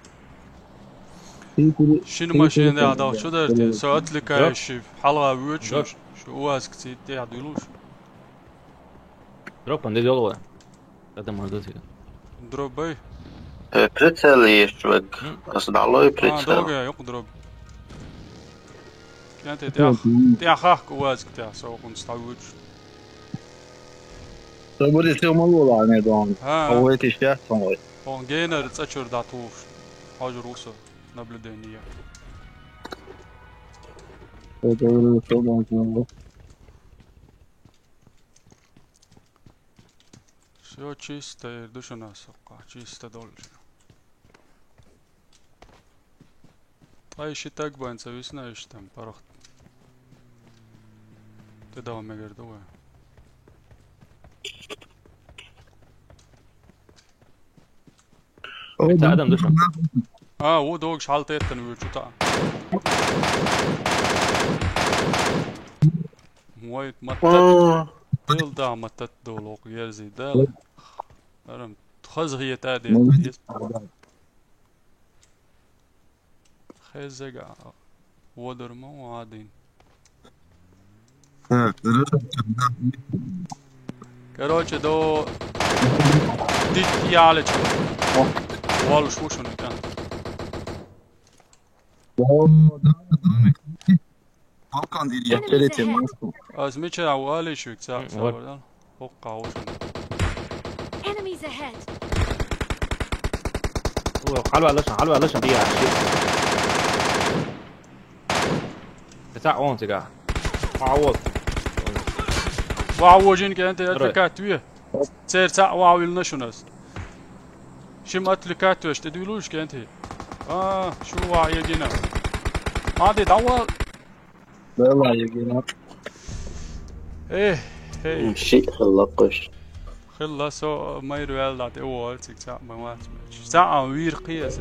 شنو ماشين ده هذا شو درتي؟ سألت لك ايش حلقة بيوتش شو واسك تي عدلوش. Dropa, onde deu lá? Tá demorando assim. دروبي. Pretzel ještvek. Zdalo je pretzel. دوغا يقدرب. كانت تي خاك واسك تي سو نستعوج. تبغى تسوي موضوع يعني دون ها. هو يتشتاح صنعي هون جينر تسأشر داتوش. حاجة روسا نبل دينية. Все чисто, душа насока, чисто дольше. Та еще так банца весна еще там парах. Ты дал мегер дуэ. Tá dando chão. هو دوغ شحال تيتن ويرجو تا. مويت متت. دل دا متت دولوق يرزي دل. أرم تخز هي تادي. خزقع. ودرمو عادين. Короче, до ديالج والله شو شنو كان Enemies ahead. ازميتش اوالي شو كسا سوردال فوق وشنو Enemies ahead. حلوة علشان دي بتاع اون تيجا عوض واو جين كانت اتلكاتويه تسير تاع واو النشنس شم اتلكاتوش تدولوش كانت شو واعي جينا هذه دوا والله يجينا ايه ايه شيء خلقش. خلصوا ما يروال دات اول تاع ما وات تاع وير قياس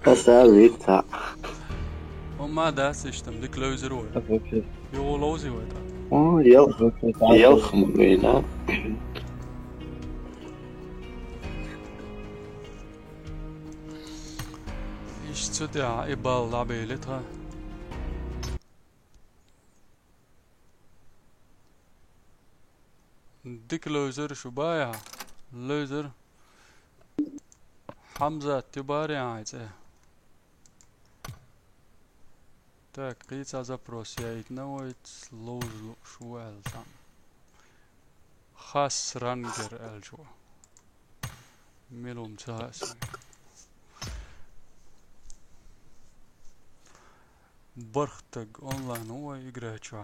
Kasar ta. وما داس اشتم ديك لوزر ولا يو لوزي ولا Jelchem mina. ايش تدعى ايبال لعبيلتها ديك لوزر شو بايع لوزر حمزة تباري عايزة так قيتا запрос я итнويت لوز شو الزام خاص رانجر الجو ميلوم تاسي برختق اونلاين هو يقرا شو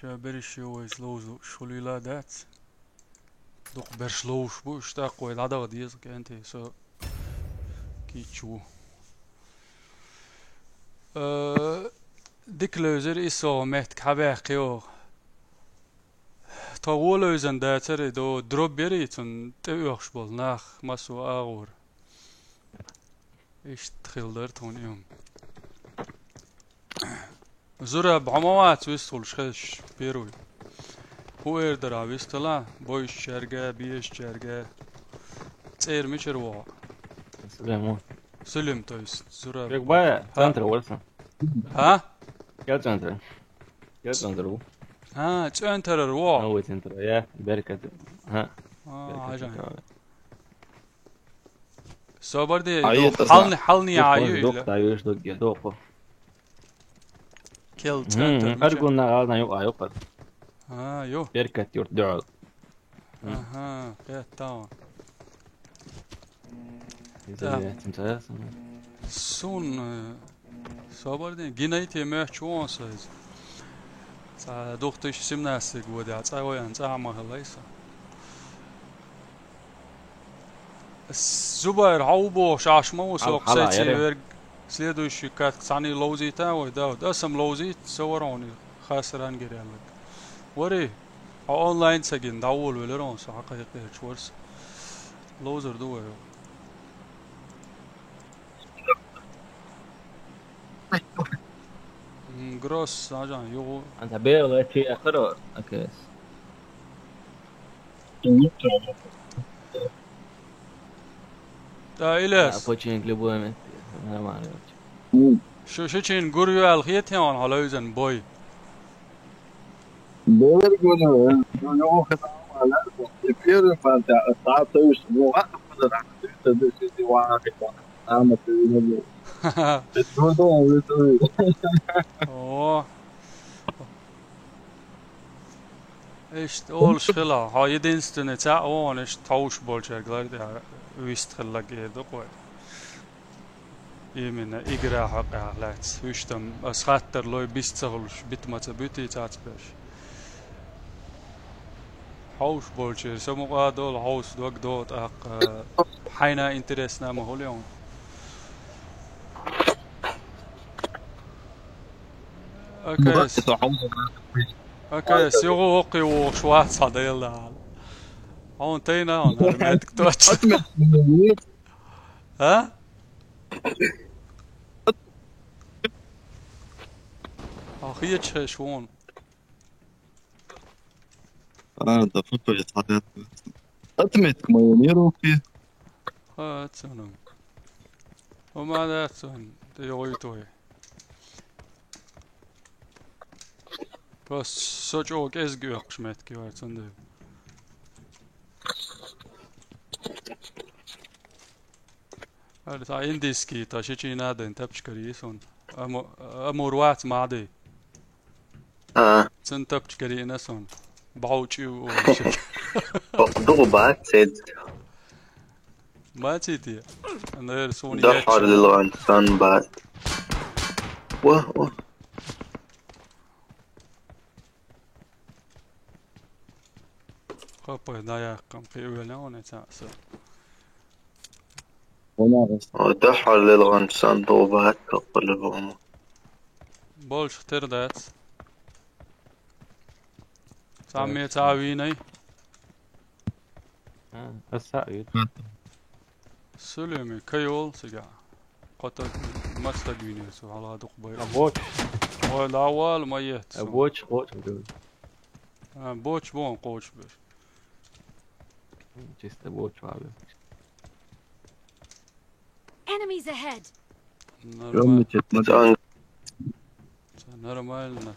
برش يوز لوز شولي لا دات دوق برشلوش بوش تاقوي العدا ديزك انت سو كيتشو ديكلوزر إسو مهت كاباقيو طولوزن داتر دو دروب بريتون تيوخش بول ناخ مسو آغور إيش تخيل تون يوم زورا بعموات ويستول شخش بيروي هو اردرا ويستلا بويش شرقة بيش شرقة تسير ميشر وا سليمون سلم تويس زورا بيك بايا تنتر ورسن ها يا تنتر يا تنتر ها تنتر وا هو تنتر يا بركة ها عجان صبر دي عيط حلني عيو دوق تايوش دوق كيل تنتر أرجونا غالنا يوقع يوقع يو بركة يردعو اها قيت تاون إذا تنتر سون صبر دي جينيتي مهچون ساز سا دوختش سيمناس گودي اصاوي ان صاما هليسا زبير عوبو شاشمو سوق سيتي ورق следующий كات ثاني لوزي تاوي داود اسم لوزي صوروني خاسران غيرلك وري اونلاين سجن داول ولرون حقيقي شورس لوزر دو جروس عجان يو أنت بيغ شيء آخر أكيس تا إليس فوتشين كليبوه من أنا ما أعرف شو تشين غوريو الخيت هون على يوزن بوي بيرجون يو خدام على الكثير فانت تعطيش مو أقدر على تدرس واحد أنا في اوه ايش اول شخلا هاي دينستن تا اون ايش توش بولشر غلار ويست خلق يدقوا يمنا اجرا حق علات ويشتم اسخاتر لو بيستغلش بتمت بيتي تاتبش هاوش بولشر سمو قادول هاوس دوك دوت اق حينا انترسنا مهوليون اوكي سيغو وقي وشوات صعد يلا هون تينا هون ماتك توتش ها اخيتش شوون ده فكر يتحدث أتمت ما ينيرو فيه تسونم وما ذا تسون تيغويتوي بس سوچوك ازگو قشمت کی ورتنده هذا انديسكي تا شيء نادن تبش كريسون اموروات معدي سن تبش كرينسون بعوچي و دو بعد سيد ما تيتي انا رسوني دحر للغنسان بعد واه قبل دايا قم قيولا ونتاسا دحر للغنسان دو بعد قبل بوم بولش تردات سامي تعويني السعيد سلمي كيول سجع قطع مستقبيني سو على دق بير بوتش والأول ميت بوتش بوتش بون قوش بير جست بوتش عابر Enemies ahead. نرمال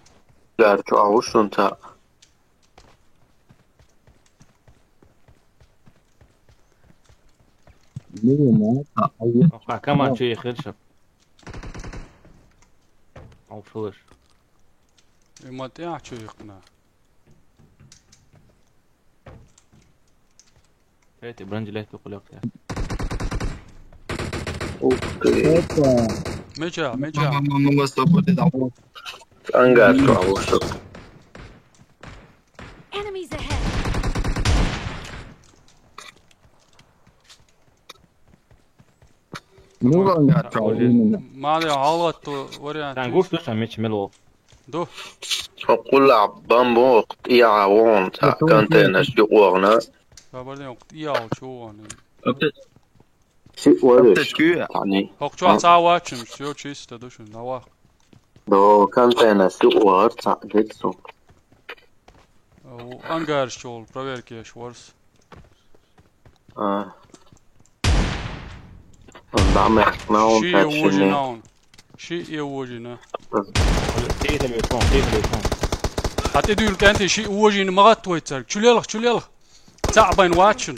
لا تعوش انت كمان شيء خرشب او فلوش ما تيعشو يقنا هاتي برنجليه تقول مجا ما استقبلت دعوة انقاد تعوش Nu gångar tror ما عليه عوض وريان Sen går först sen mycket med lov. دو وقل عبان بوقت إيا وون تا كانت نشجورنا فبردين وقت إياه شو أنا شيء ورش Teskü. يعني هوك شو عتاواتشم شو تشيست دوشن نوا دو كانت نشجور تا جيتسو وأنجار شغل проверки شورس دعمك ناون شيء تاتشيني يوجيناون شيء يوجينا Tio telefon, tio telefon. حتى يدور كانت شيء يوجين مغات تويتر شو يلا تعبان واتشن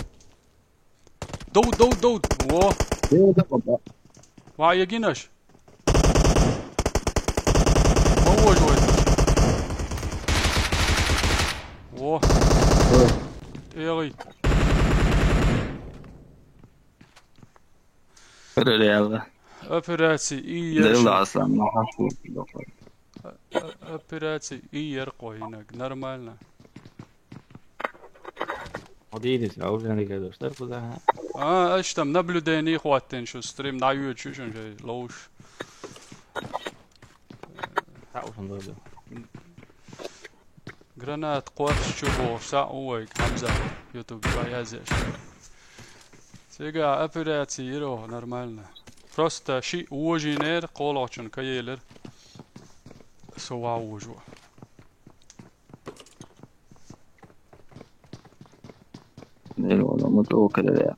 دود واه وعي يجيناش موج ويت واه ايه Reella. operatie Deel IR aslan. operatie IR هناك نورمالنا Hadi så av den ligger där på det här. اشتم نبلو ديني خواتين شو ستريم نعيو شو جاي لوش Tack som då. جرانات قوات شوفو ساعة ويك حمزة يوتيوب بايازيش سيجا operatie يرو نورمالنا просто شيء وجينير قولاتشن كيلر سوا وجو Deel wala متوكل عليه.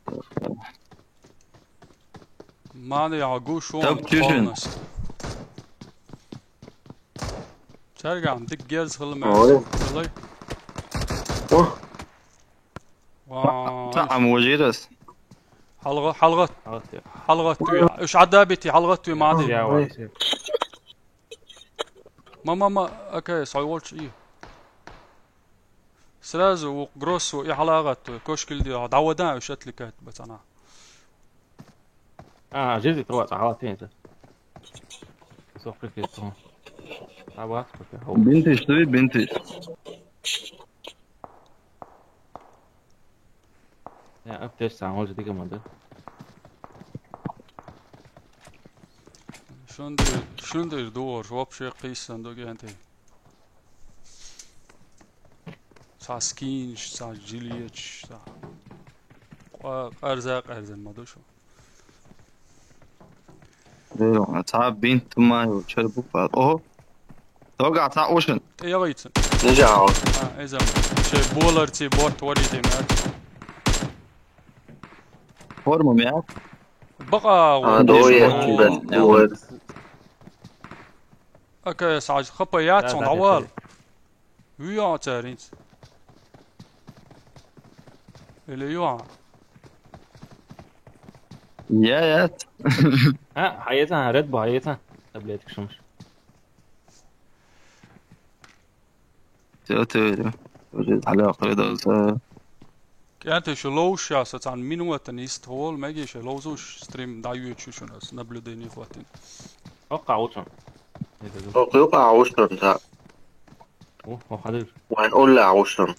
ما يعقوش طب تشن. ترجع عندك جيرز خلي أوه. معي طعم وجيرس. حلقة توي ايش عدابتي حلقة توي ما عادي Ja, vad. ما اوكي صايولش ايه سلازو وقروسو ايه حلقات كشكل دي عودان وشت لي كات بس انا جزء تروح على فين انت؟ سوق في الصون. ابغى هو. بنتش توي بنتش. Ja, upp till stan och det kan man det. شلون دور وابشي قيس صندوق انت ساسكينش سا جيليتش سا ارزاق ما دوشو ديلو تعب بنت ما يشربوا بعض. اوه توقع تاع اوشن. ايه غيتن نجاو اذا شي بولر تي بوت وري تي مات فورمه معك. بقى دو يحكي بس دور اوكي ساج خبيات صن عوال ويا تارينت اللي يوع يات. حياتها ريد بو حياتها تبليتك شمش. تيرو وجد علاقة رضا. كانت شلوش يا ستان من وقت نيست هول ما يجي شلوزوش ستريم دايو تشوشون اس نبلو ديني خواتين وقع وشن. يوقع عوشن تا هو حاضر. وهنقول له عوشن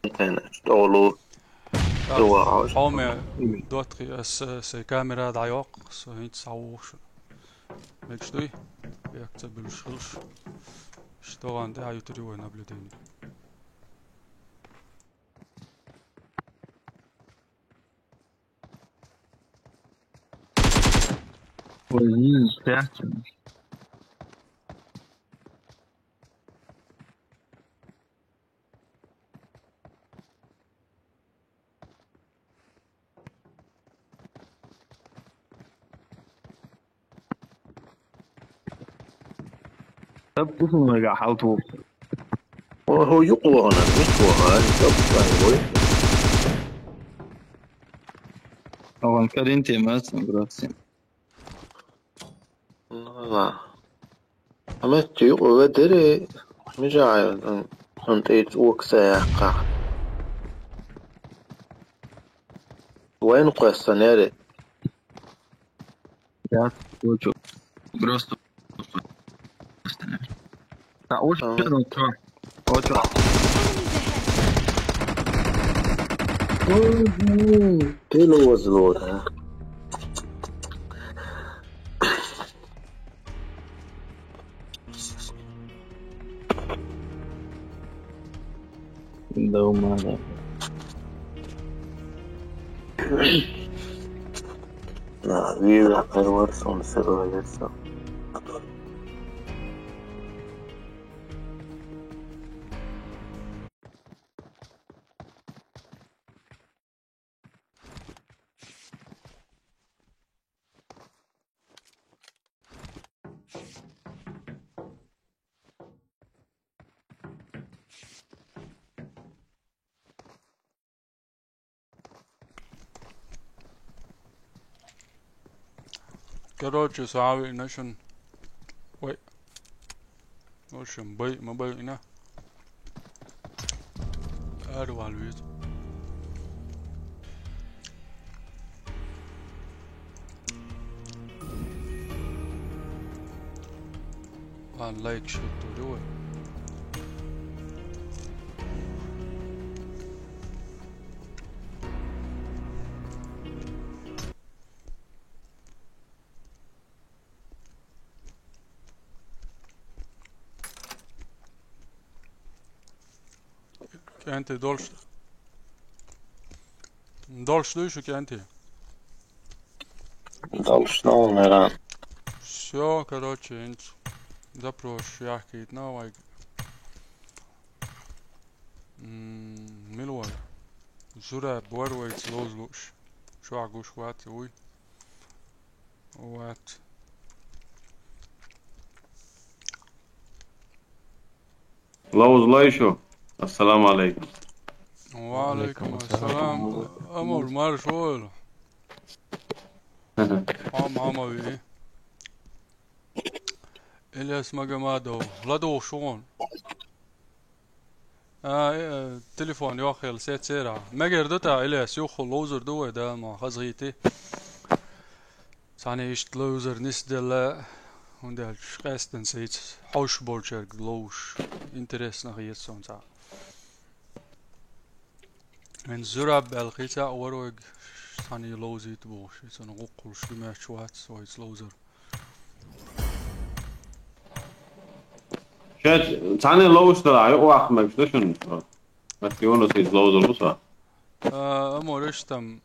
انت تقولوا هو عوشن حومي دوتري اس سي كاميرا دايوق سو هيت ساوش ميكش دوي يكتب الشخلش اشتغل عندي هاي تريو نبلو ديني وزيز تحت. طب كيف ما قاعد حاطه؟ هو يقوى أنا مش هو أول كارين تيمات براسين. لا أما يقوى بدري مجاعي أنت يتوك ساقع وين قصة ناري يا وجو براسو. تعوش كده تروح. وجو. كيلو وزلوها دوما La vida per Warzone se lo adesso. Короче, сави нашен. Ой. В общем, мы бейна. أروع الويت. وان لايك شوت دول. Kent дольше еще Кенти. Должно, наверное. Все, короче, инч. Запрошу яхкит на вайк. Милуай. Зура борвайц лозлуш. Швагуш ват уй. Ват. الله يشو السلام عليكم. وعليكم السلام. أمور مارشول. عموي. إلياس مجمادو لدو شون. تليفون ياخل سيت سيرا مجر دوتا إلياس يوخل لوزر دو ده ما خزغيتي. ثاني إشت لوزر نسدل وندل شقاستن سيت حوش بولشر لوش إنترس نخيت سونتا. من زراب الخيتا وروج ثاني لوزي تبوش سنقول شو ما شوات سويت لوزر. شات ثاني لوش ترى يقوى ما بشتشون ما تيونو سيد لوزر بصا. أمور إشتم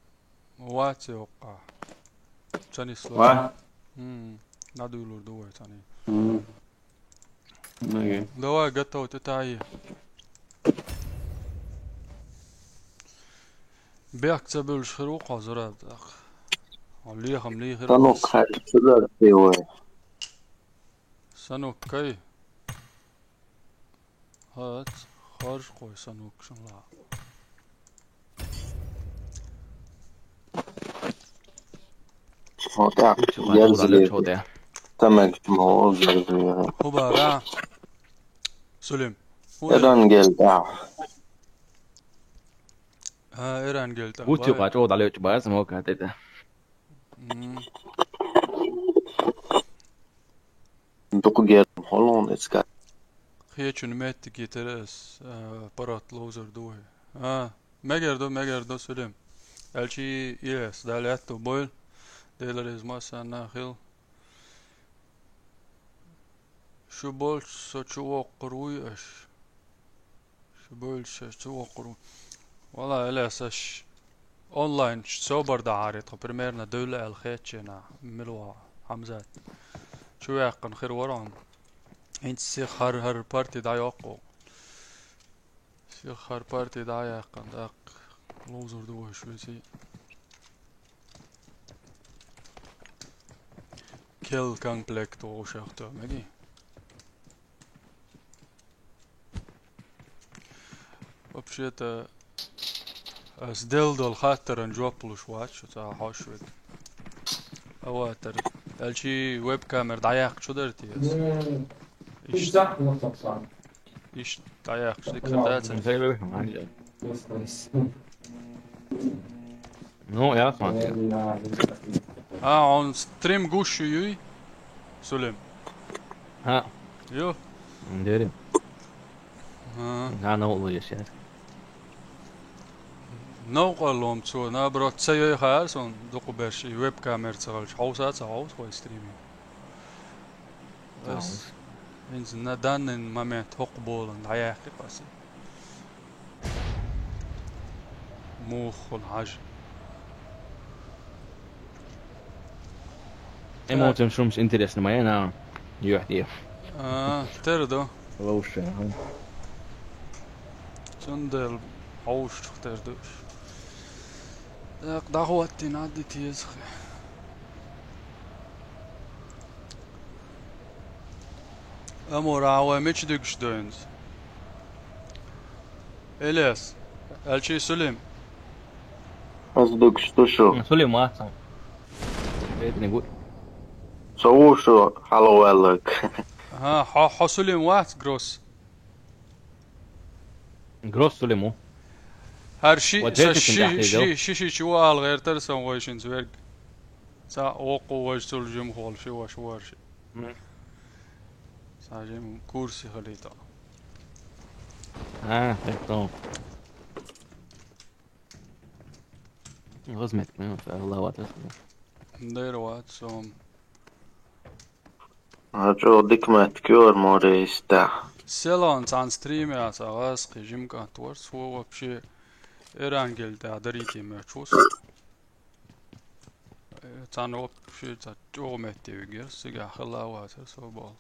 واتي وقع. ثاني سلو. واه. نادولو دوه ثاني. نعم. دوه قطعو تتعي. بيك تبلش خروق زراد أخ. عليهم ليه خروق. Stanno calciando ore. سنوك كي. هات خارج قوي سنوك شن لا. Oda, geldi. Tamam, o geldi. هو بقى سلم. إيران geldi. إيران قلت. وتشو قاعد عليه تبغى اسمه كاتيته. Doku geldi. Hollanda ska. خيتشون مات كي ترس برات لوزر دوه. مجردو سلم. الشي يس دالياتو بويل. ديلرز ماسا ناخل. شو بولش شو قروي اش. شو بولش شو قروي. والله الاساس اونلاين سوبر دعاريت بريميرنا دولة الخيتشنا ملوا حمزات. شو يقن خير وران. انت سيخ هر بارتي دا يوقو. سيخ هر بارتي دا يقن داق لوزر دوه شو سي. كيل كونفليكت وشاختو مجي. وبشيت أسدل دول خاطر نجوبلو شواتش تا حاشوك أواتر الشي ويب كامير دايق شو درتي إيش إيش دايق شو ديك خداتها نو يا اسمع. عن ستريم جوش يوي سلم. ها. يو. نديري. أنا والله يا شيخ. نوقلهم تو نبرات سيء خالصون دقو باش ويب كاميرا تغلش حوسات عاوز خوي ستريمي بس إنزل ندان ما مات هقبول عياقي قاسي الموخ والحاج. Emoten soms interesse maar ja, jeugd تردو وش تندل عوش تردوش داق دعوتي نعدي تيزخي امور عواميش دقش دونز الياس الشي سليم قصدك شو سليم واحد بيتني قول سووا شو حلو لك ها حسليم واحد جروس جروس سليمو هر شي وديتك شي تحت شي شي شي شوال غير ترسم ويشن زويرك سا وقو وجسول جم خول شو شوار شي ساجم كورسي خليتا تمام غزمتك ما شاء الله واتس دير وات سوم جو ديكمات كيور موريستا سيلان تان ستريم يا ساغاس قيجم كاتورس هو بشي إيرانجل دا دريتي ماتشوس تان وب بشي تا جو متي ويجر سيجا خلا واتر سو بال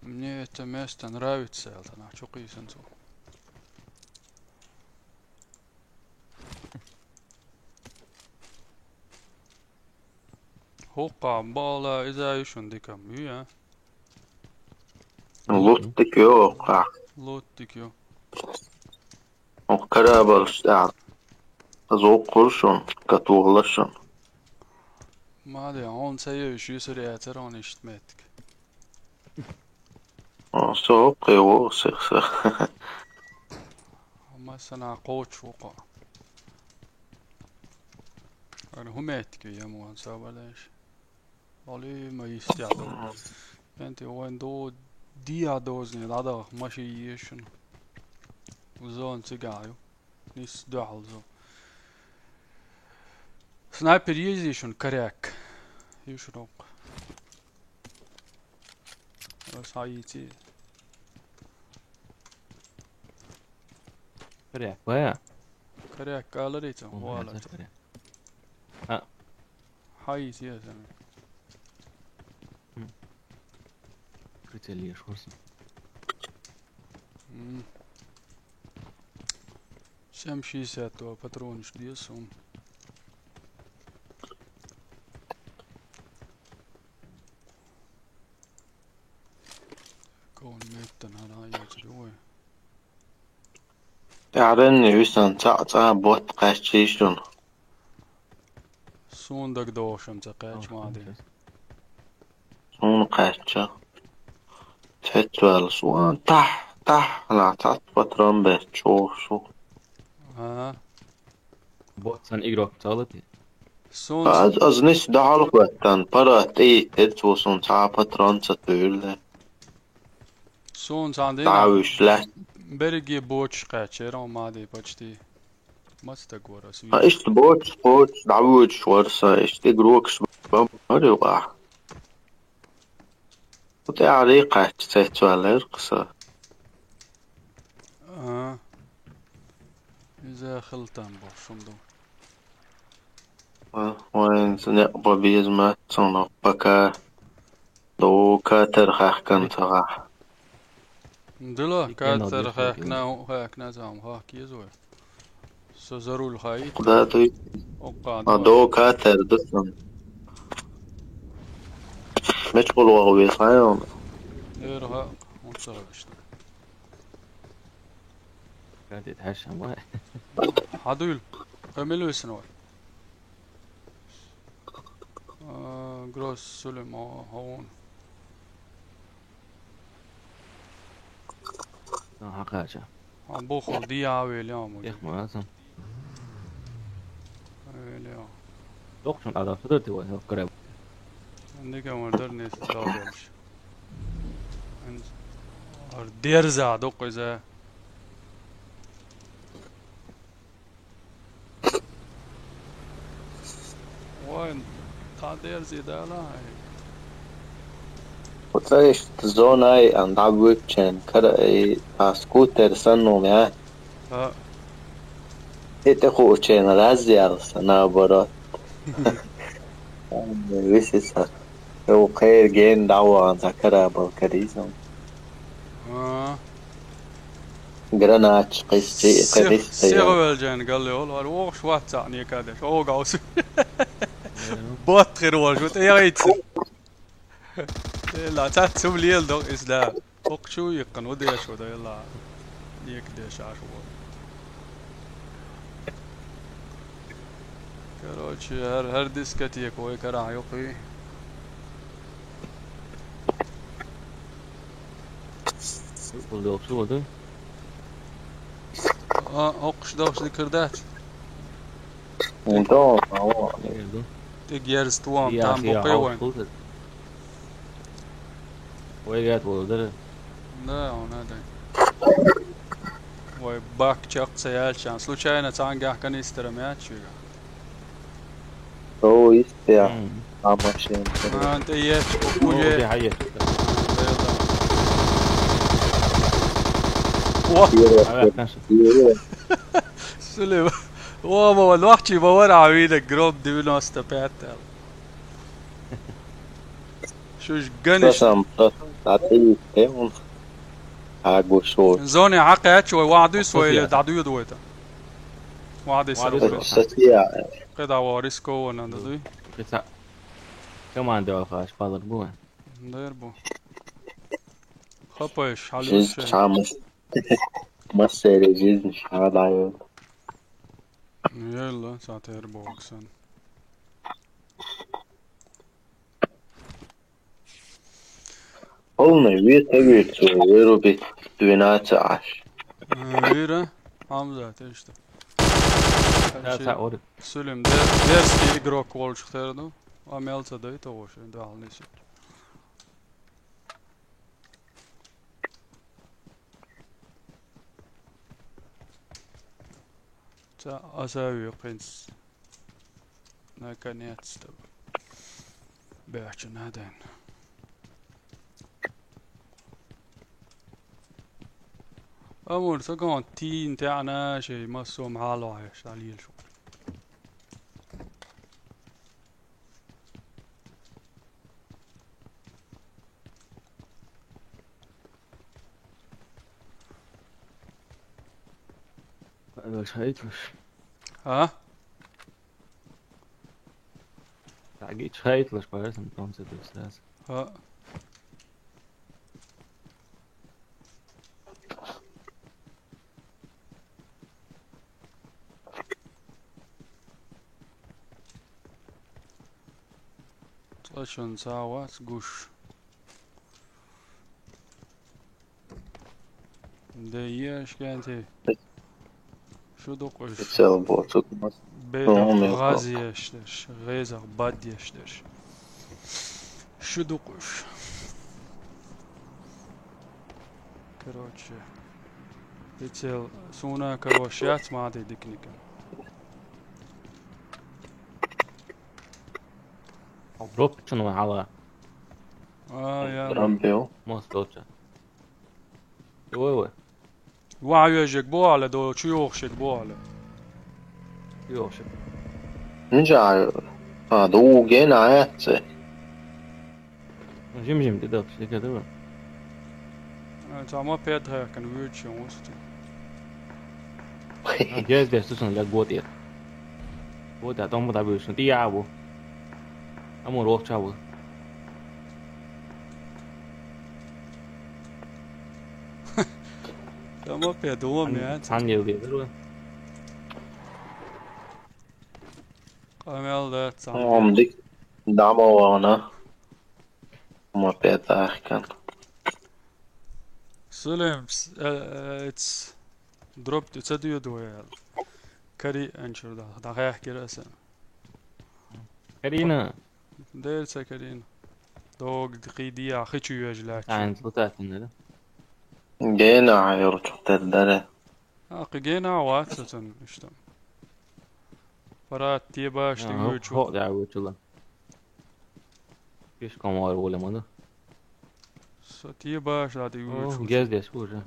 мне это место нравится, это на чё кисенцу. Hoppa bala إذا يشون مية لوتك يوقع لوتيكيو وكرابل شتاع زوق قرشون كتوغلشون ما ادري هون سيء شو يصير يعترون اشتمتك سوق يوسخ ما سنا قوتش وقع انا همتك يا مو سوا ليش والله ما يستعدوا انت وين دو دي دوزني هذا ماشي يشن زون تقايو نيس دعل زو سنايبر يزيشن كراك يشروق بس هايتي فريق ويا كراك قال ريتو ولا هايتي يا زلمه كريتيلي شو اسمه شمشي ساتو باترونش ديسهم كون ميتن هنا يجري تعرني ويسان تعطى بوت قاشيشون سوندك دوشم تقاش ما ادري سون قاشا تتوال سوان تح لا تعط بطران بتشوف شو ها بوتسان إجراك تالتي سون از نس دعالك وقتان برات ايه تدسو سون تعا بطران ستول سون عندنا دعوش لا برجي بوتش قاچيرو ما ادري بچتي مستقور اسوي اشت بوتش دعوش ورسا اشت جروكس بمري وقع وتعريقة تتوال القصة إذا خلطان بوشم دو وين نقبا بيزمة صنبكا دو كاتر خاكن تغاح دلا كاتر هاكنا زام هاك يزوي سوزرو الخايت داتو وقعد دو كاتر دسن مشغول وغوي صايم إيرها وصلشت قاعد يتهشى ما عدول كملوا سنوات جروس سلم هون حقاجة عم بوخل دي عاوي اليوم يا ما لازم اليوم دوخشن على فضلتي وهو قريب عندك مردرني ستابلش ديرزا دوق إذا وين قادر زيدا لا وتلاقيش تزوناي عند عبوك كان كرأي سكوتر سنو معاه Inte خوچه نرازیارست نابرات. ویسیسا. او خیر گین دعوان ذکر بالکریزم. گراناچ قصدي سيغ الجان قال لي والله وش واحد تعني كذا شو قاوس بوت غير وجوت يا ريت لا تاتسم لي الدو اسلا فوق شو يقن ودي شو ده يلا يكدش عشو كروتش هر ديسكتي كوي كرا يقي شو oldu? اوقش دوش ذكردات Então, Geldi. تجير استوام Ya تام siyah بقي وين oldu. ويجات oldu. لا هنا ده وي باك تشق سيال شان случайно تانجا كان يسترميات شو هو يستيع عماشين. انت ايش Oh, بوجي دي حقيقة. واه Kanske. سلم واه الوقت يبور عويدك جروب دي بنو استبعت شوش جنش تعطيه ايون عاقو شو زوني عقيت شوي وعدو سوي دعدو دويتا وعدو يسوي ستيع قيد عواريسكو ونندوي Kısa. Keman da arkadaş fazla bu. داير بو خباش حلو جيز الشيء شامس مسيري جيز مش عايون. يلا ساعتين بو اكسن قلنا بيت ويرو بيت دوينات عاش. ويرا حمزة تشتا Ya orada. سلم درسكي اجرو كول شختردو وعملت دايتا وش ده على نسيت تا اساوي قنس ناكنيات ستب بيحكي هذين امور سكون تين تاعنا شي مسوم حالو عايش عليل شو Scheitlers. ها Geht Scheitlers parece entonces das. ها شلون ساوات قوش ديش كانت شو دقش يتسال بوتوك بيدق غازي يشتش غيزق باد يشتش شو دقش كروتش يتسال سونا كروشيات ما عاد ديكنيكا Drop şunu hala. يا رامبيو Måste åka. Jo. وعي يجيك بو على دو شو يوخشك بو على Jo, shit. نرجع هادو جينا عات. Jim det där det kan det vara. تا ما بيد هيك كان ويرد شو وسط Göz det så lägg båt det. Båt att de där bussen det är bo. Amor åka bo. تا ما بيد هو ميات Han gör det då. قامل ده عمدك دعمة وانا ما بيتاح كان سلم اتس دروبت تسديو دويل كري انشر ده هيحكي رأسا Karina. دير سكرين دوغ قيدية خيشو يجلاك Han slutat nu. جينا عيرجو تدري قينا واتسن اشتم فرات تيباش تيوچو Ja, det är ju chilla. Fisk kommer vara rolig man då. سو تيباش ده تيوچو Göz det så.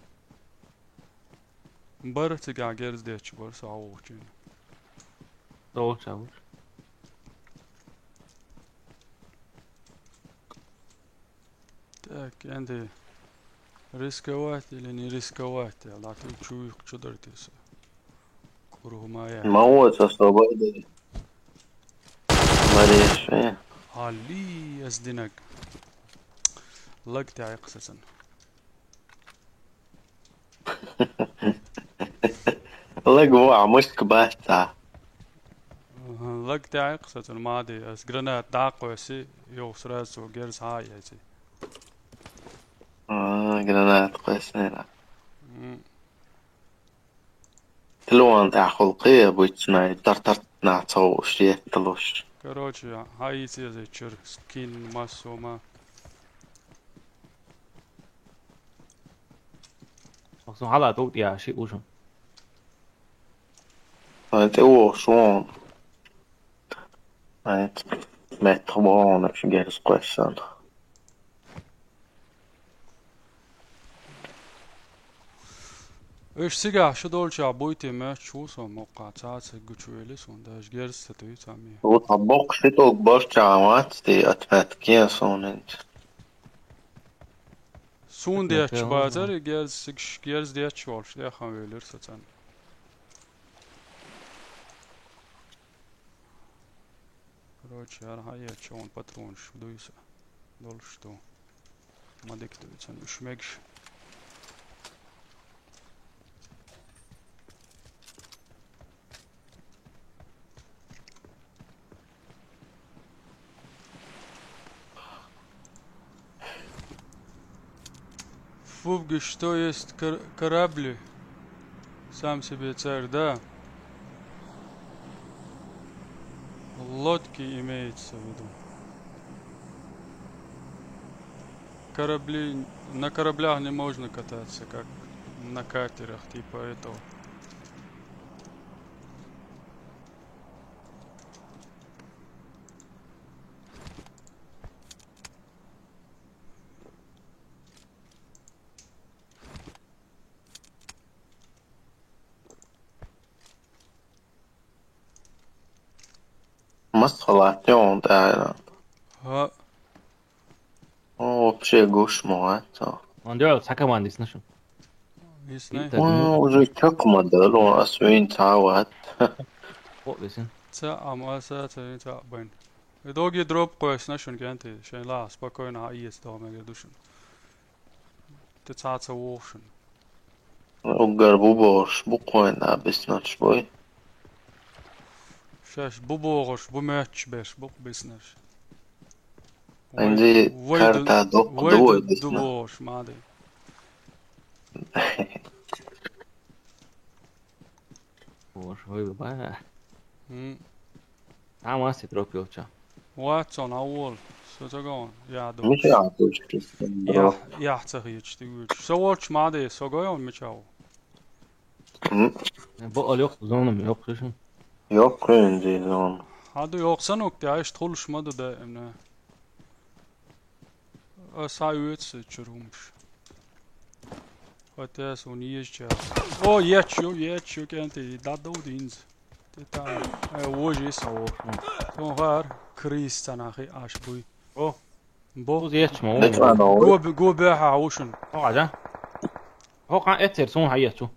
مبارت قاع جيرز ديتش بر ساوچين Doğru çavuş. Так, عندي ريسكوات لاني ريسكوات لا تشوي قدرتي كره ما يعني موت أصابي ماليش إيه علي ازدنق لقطع قصصا لقوا مشك بحثة لقطع قصصا ما ادري اسقرنا داقو سي يو سراسو جيرز هاي سي جرانات قيسين تلوان تاع خلقية بويتنا ترترت نعطو شيء تلوش короче هاي سي زي تشر سكين ماسو ما Xong hắn là tốt ya shit usun. فانت هو شلون فانت ما تخبرون شو جالس قيسان ايش سيجا شو دولش عبويتي ما تشوسو موقع تاعت جوتشويلس ونداش جيرس تتوي تامي وطبق شتوك برشا عوات تي أتفات كيسون انت سون ديت شبازر جيرز ديت شولش دي خان ويلر ستان короче هاي شون باترون شو دويسا دولش تو ما ديك دويسا مش ميكش Фугги, что есть корабли? Сам себе царь, да? Лодки имеется в виду. Корабли, на кораблях не можно кататься, как на катерах, типа этого. مسخلاتيون تاعنا ها او بشي قوش مواتو Ondra 잠깐만 있으셔. يسني وزي تقمى دلو أسوين تعوات Listen. تا أماسات تا بين دوغي دروب كويس نشون كانتي شين لا спокойно هايس دوما يدوشن تتعاطى ووشن وقربو بوش بقوين بسنش بوي شاش بوبوغش بوماتش باش بوق بيسنش عندي كارتا دوق دوي ويد بسنا دوبوش ما ادري Ой, ба. Ама се тропил ча. واتسون اول شو تقول يا مش دوش يعطوش يا تغيش تقول سوالش ما ادري سوغيون مشاو Bu yok zonum yok düşün. Yok önce zaman. هادو يوقسن وقت عايش تخلش مدو دائما اسايوتس تشرومش Хотя у нее сейчас. О, я чё, кенти, да динз. Тета, hoje isso. Então var, Krista na ach bui. Oh. Bo. Bu yetme o. Lütfen oğlum. Go beha وشن. Hadi. Hokan eter son hayatı.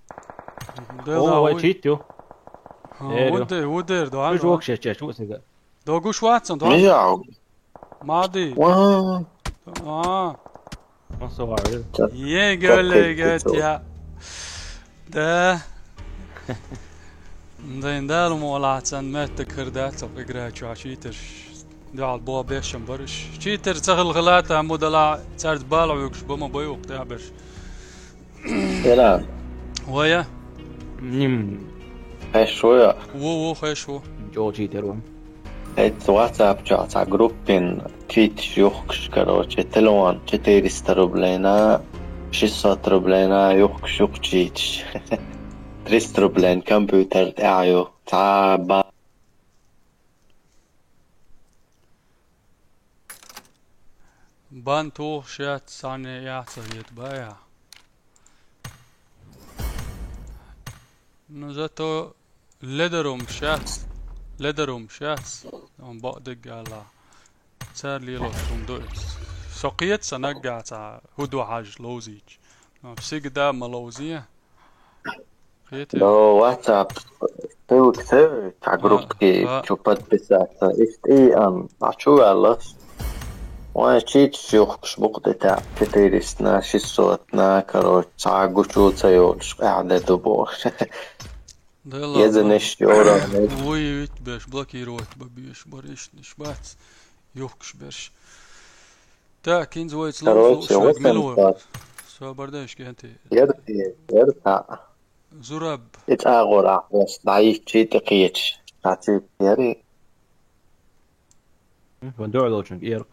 ده O ده. çiğitio. ودر ده. Şu ok şey şu siga. ده go شواتسن ده. Miau. ماضي. Wow. Nasıl var? يقولك يا ده ده المولاتن ما تكردات اقرا شاشيتر دال بو بيشن برش شيتر تغل غلاتا مودلا تارد بالع يكش بما بيوق تابش Selam. ويا Nim شوية. وو خيشو Georgi derim. Het WhatsApp chat gruppen tweet يوخش كروتش تلوان 400 ربلينا 600 ربلينا يوخش يوخشيتش 300 ربلين كمبيوتر تاعيو تعب بان تو شات ساني يعتقد بايع نزاتو لدرم شات لدرهم شاس هم بقدق على صار لي لوشهم دوت سقيت سنقع تا هدو حاج لوزيج بسيق دا ملوزية قيت لو واتساب تو كتير تاع جروب كي تشوفت بسات إيه عشو على وانا شيت شيوخ شبوق تاع كتيرسنا شي صوتنا كروت تعقو شو تيولش قاعدة دبوش يزنش يورا وي باش بلاكي روت ببيش بريش نشبات يوكش باش تا كينز ويت لو شو ملو سو برداش كنتي يرتا زراب اتاغورا بس ضعيف شي تقيتش تعطي ياري فندوع لوشنك إير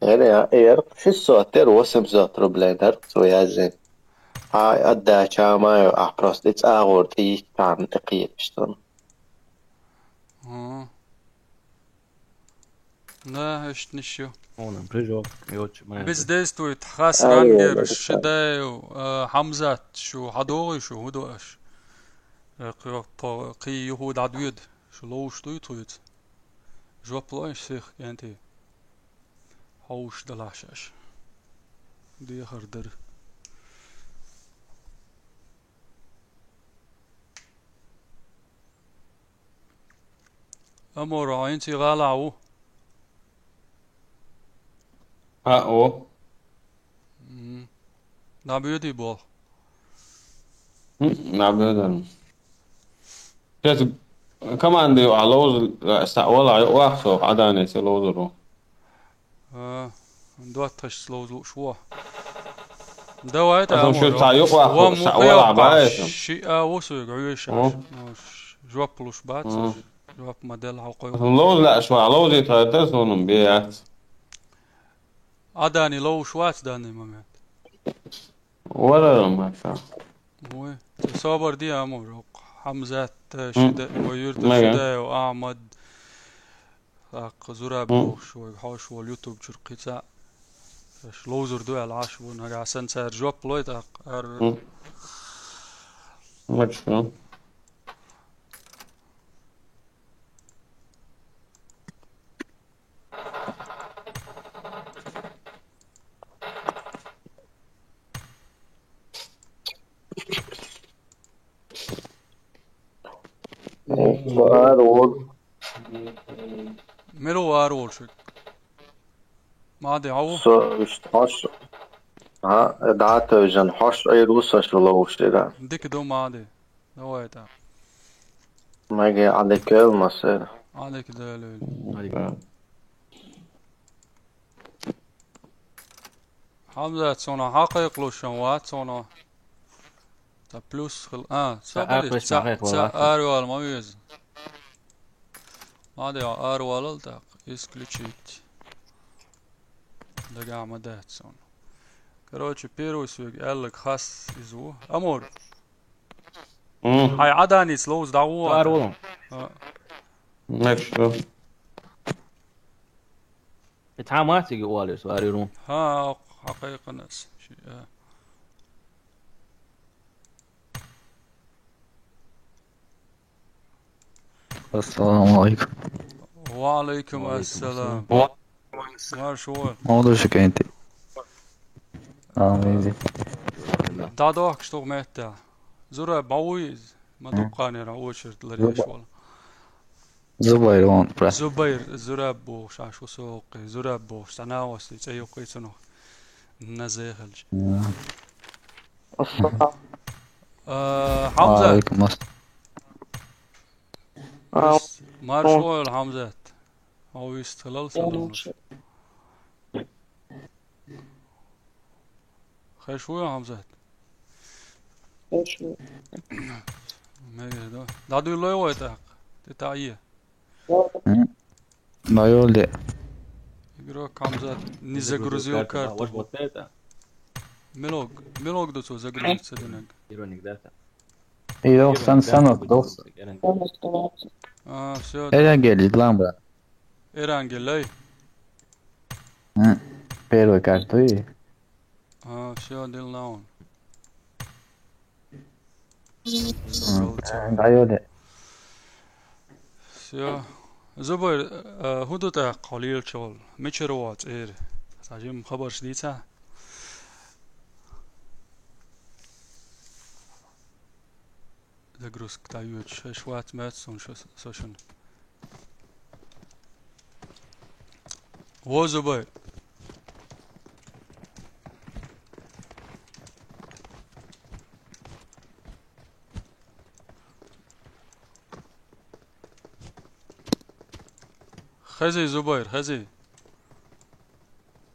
ياري شو الصوت تر وسم زوت روبلينر سو يازين هاي أدى شامايو أحبروس اتاغور تي كان تقيتش تن لا هشت نشيو هون بريجو يوتش بس ديستو يتخاس رانجر الشداي حمزات شو حدوغي شو هدوش قي يهود عدويد شو لوش تويت جو بلاش سيخ كانتي حوش دلاشاش دي خردر أمور عينتي غالعو او نابيودي بول نعم كيف كمان دي علوز استعوال واخسو عداني سلوزرو دوات تش سلوزلو شوا دوات أصلا شو أمور تعيق واخو استعوال عبايتهم شيء وسوق عيش جواب لوش بات جواب موديل حقوق اللوز لا شو علوز يتغدس هون بيات عداني لو شوات داني مامات ولا ما شاء هو تصابر دي أمور حمزات شداء ويرد شداء وأحمد زراب شو حوش واليوتيوب شرقيتا شلوزر دو العاش ونهج عسان سار جواب لويت ما شاء ملو أرول شو ما عادي عو حش دعت جن حش أي روسا شو لوش ده ديك دو ما عادي دوات ما جي على كلمة سير عليك دليل حمزة صونا حقيق لو شنوات صونا تا بلوس سابلي تا أروال ما يوز هذا أروال تا إسكليتشيت دقا عمدات صونا كروتش بيروس ويقالك خاص يزوه أمور هاي عداني سلوز دعوة أروال ماشي اتعاملت يقوالي سؤالي روم ها حقيقة ناس السلام عليكم. وعليكم السلام. مارشوال موضوع شكايتي ميزي دادوك شتوغ ميتا زورا بعويز ما دوقاني راوشر لريش والله زبير وان زبير زرابو شاشو سوقي زرابو سناوس يتسيوقي سنو نزيخلج حمزة عليكم مارشوال حمزة هو يستغلال سلامش خير شوية حمزة دادو الله يويتك تتعيه ما يولي يقولك حمزة نزاقروزيو كارتا ملوك دوسو زاقروزيو تسدنك يرونيك داتا ايوه سنة دوس سيود Erangel lan bura. Erangel lay Pero kartı iyi. سيود اللون Da öyle. يا زبير هدوء قليل شغل مشروات إير تعجب خبر شديد سا دقروس كتايوت شوات مات سوشن هو زبير خزي زبير خزي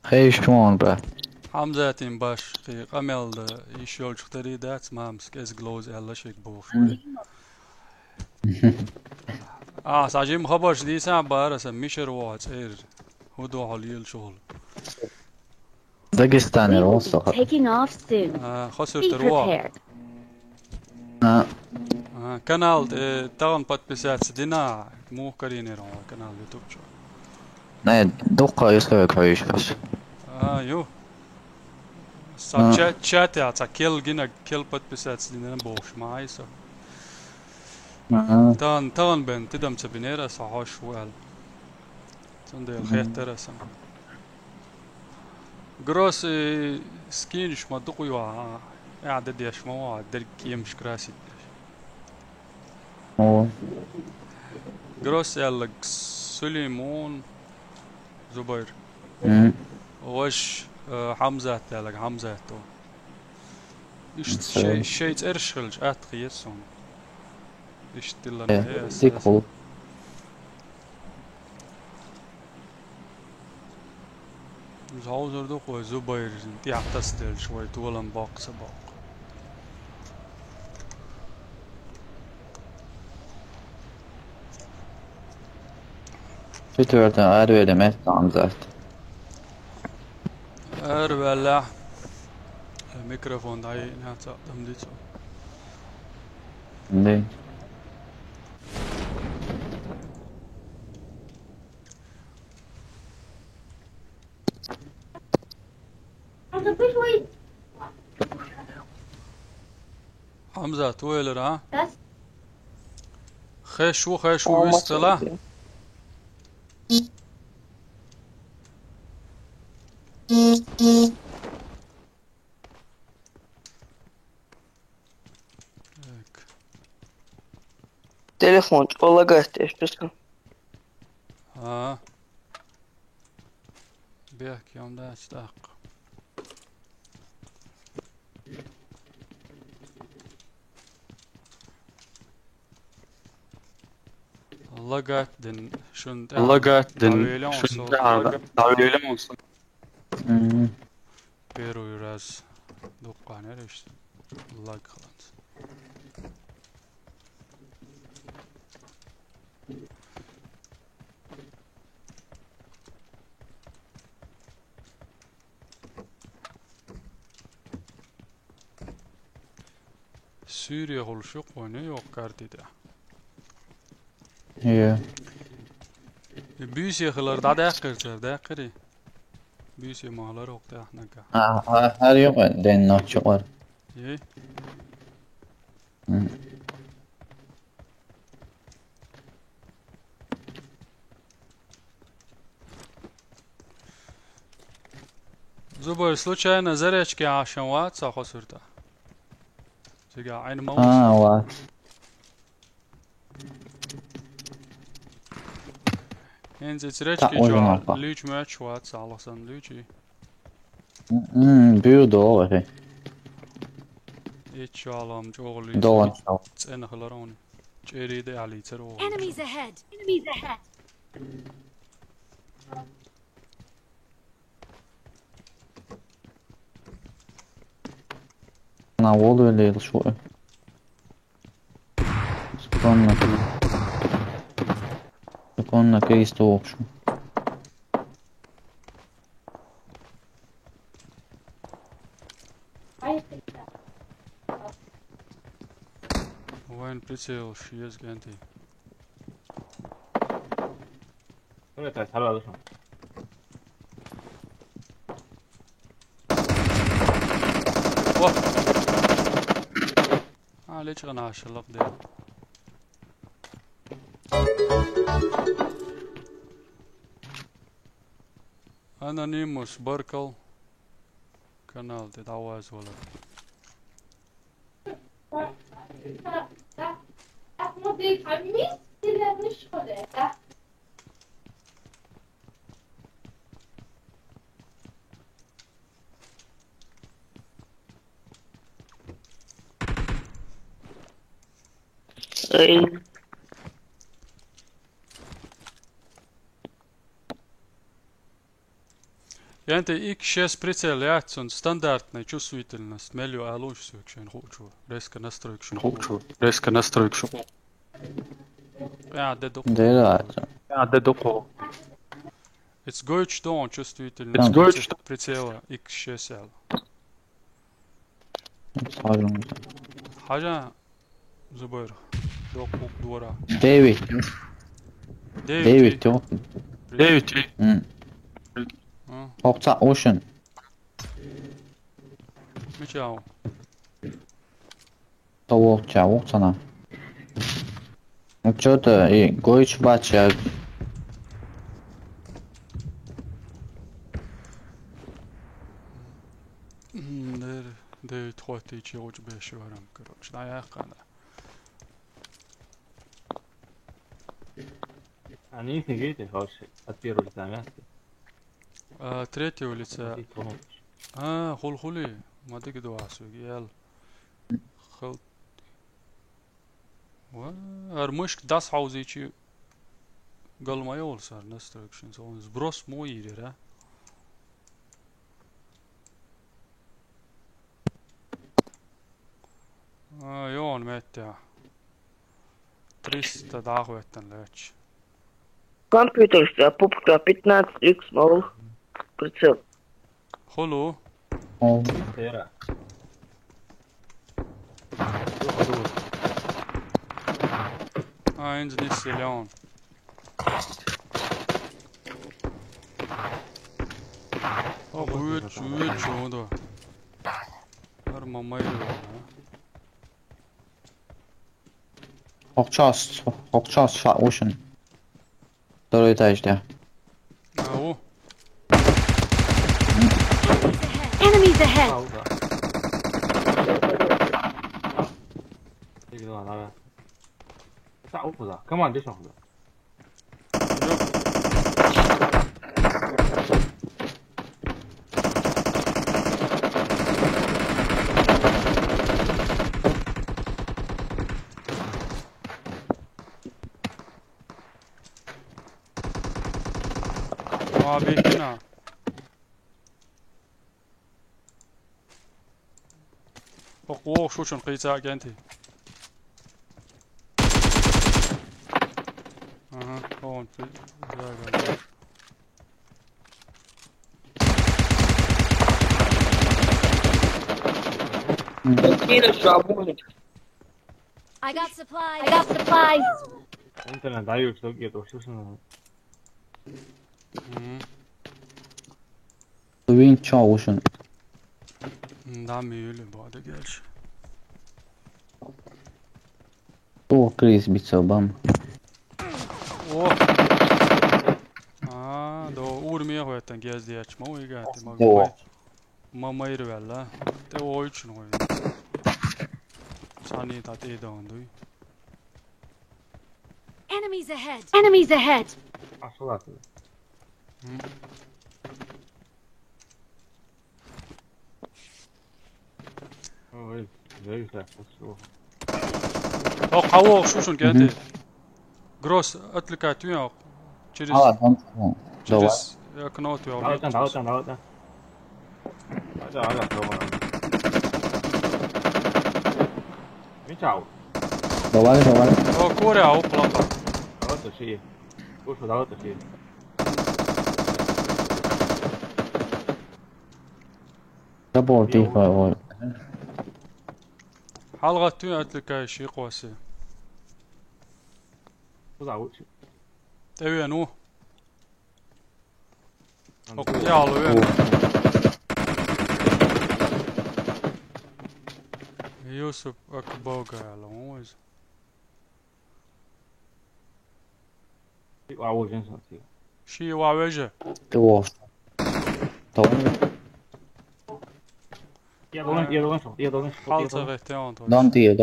خیلی شمون بعد حمزة تیم باش خي قمل يشول شختري دات مامس كيس جلوز يلا شيك بوف ساجيم خبر شديد ساعة بارس ميشر واتس اير هدو حليل شغل داگستانی We رو will be ساخت taking off soon. خسر Be تروا prepared. نه канал تاون подписаться دينا مو كاريني رو канал يوتيوب شو نه دوقا يسوي كويش بس يو ساب чат я كيل جينا كيل подписаться دينا بوش معي سو تاون بن تدم تبنيرا صحاش وال تندي الخير ترسم جروس سكينش ما دقيوا قاعد ديش مو درك يمش كراسي هو جروس يلا سليمون زبير وش حمزة تلقى حمزة تو شيء ترشلج أتقيسون يشتلنا ديكو زهوزر دوخو زبير انتي عتستل شوي طولا باق سباق چطور آره مست عم زاد بلا الميكروفون داي ناتا دمديتو ليه حمزة تويلر ها خشو ويستلا Telefon والله قاعد ايش بس بيحكي يوم ده استاق الله قاعد شن تعويلون بيرو يراز دوقانه رشت الله خلاص Suriye oluşu konu yok kartide. هي Büyüs yıkılır da dakırır. Büyüs yıkılır yok da naka. هر يوم دين ناتشو var İyi. Зубар, случайно заречки ашамват сахосурта. Сега айн маус. وات Enz zarечки jo lyč match wat salasan lyči. بيودو والله İç alam joğlu. دون En hılaron. Çeride ali tero. Enemies ahead. Enemies ahead. انا والله الليل شوي كنا كيس توب شو وين بريتسيل شيز جانتي. Öyle ters hala alışma. ليش غنى عشلق ده Anonymous Burkle kanal dit आवाज वाला Ja inte X6 прицеляться, он стандартная чувствительность, мелю алучу, якщо хочу. Резко настройку хочу. Резко настройку. Ja, det доко. It's good что чувствительность прицела X6L. حاجة زبير دوكو دورا. David. Hokta Ocean. Мечау. 또 잘 먹잖아. 저도 이 고이치 바치야. Det tror jag att George Besh var den korrekt. Nej, jag kan det. Они не видите, вообще, от первого лица мясо. Третьего лица. Хул-хули. ما تيجي دواسو يلا. خل. Армышк das хаузичи. Галмайол сар instructions. Он сброс мой ири, да? Joon Metja. 300 dahvetan lööch. Компьютерista пупка 15X0 прицел. Хулу. Тера. Eens niet Leon. Oh, goed, zo. Her mamma yiyor. Hokças shot Ocean. Doğru etajda. Oh. Enemies ahead. 이거 나가. 싸우고자. 가만 안 되셔. Abi hina. Oh, شو شون قيسا جنتي. هون في I got supplies. انت اللي دايوك توقيت وشو شنو. Win Cha Ocean. Da möjligt var det kanske. Då kris bitsa bam. Då ormia höten gezdiyaç ma uygati ma. Mama irvella. Det var ju nog. Sani tat edandu. Enemies ahead. Assolati. Ой, зайка, что? Кого шушун гэнти. Гросс отвлекает меня через окно твоего. 나왔다. 맞아, 들어가. 미차오. Давай. Коrea 오플라타. 나왔다 시. 고수 나왔다 시. Double D5. حلقة توي أتلقى شيء قاسي. وزعوش. تبي أنو. أوكي يالو يا. يوسف أكبوغا يالو موز. واوجين صوتي شي واوجه تو تو يا دوغن صوت يا دوغن حالته غيتيون دونتي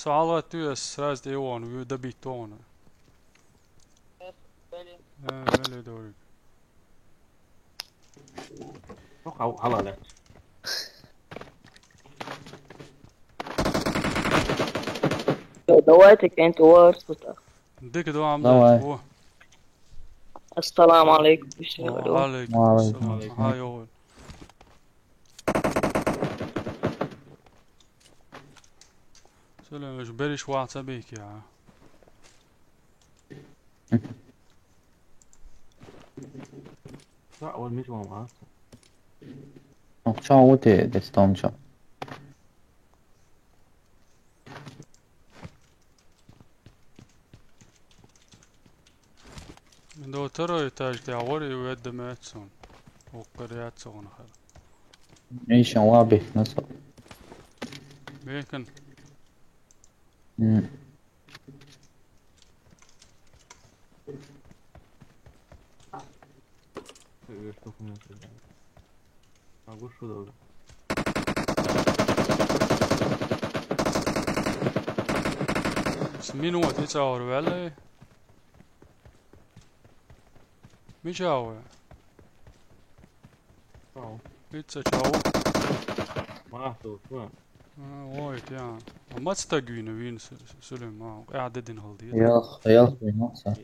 så alla työs räst i ån vi det biton. Väldigt dåligt. على لا دواتك انت وارثتك. ديك دو عملت السلام عليكم. وعليكم السلام. هاي هو. سلام جبريش واعت بيك يا لا اول مش معاه ciao te stoncio من دو ترى يتاج تعوري ويد ماتسون وقريات سون خير ايش وابي نصر بيكن مين هو تتصور ولا مش هو بيتزا تشاو ما تو شو وايد يعني ما تستقينا وين سلم ما قاعد دين هالدي يا نصر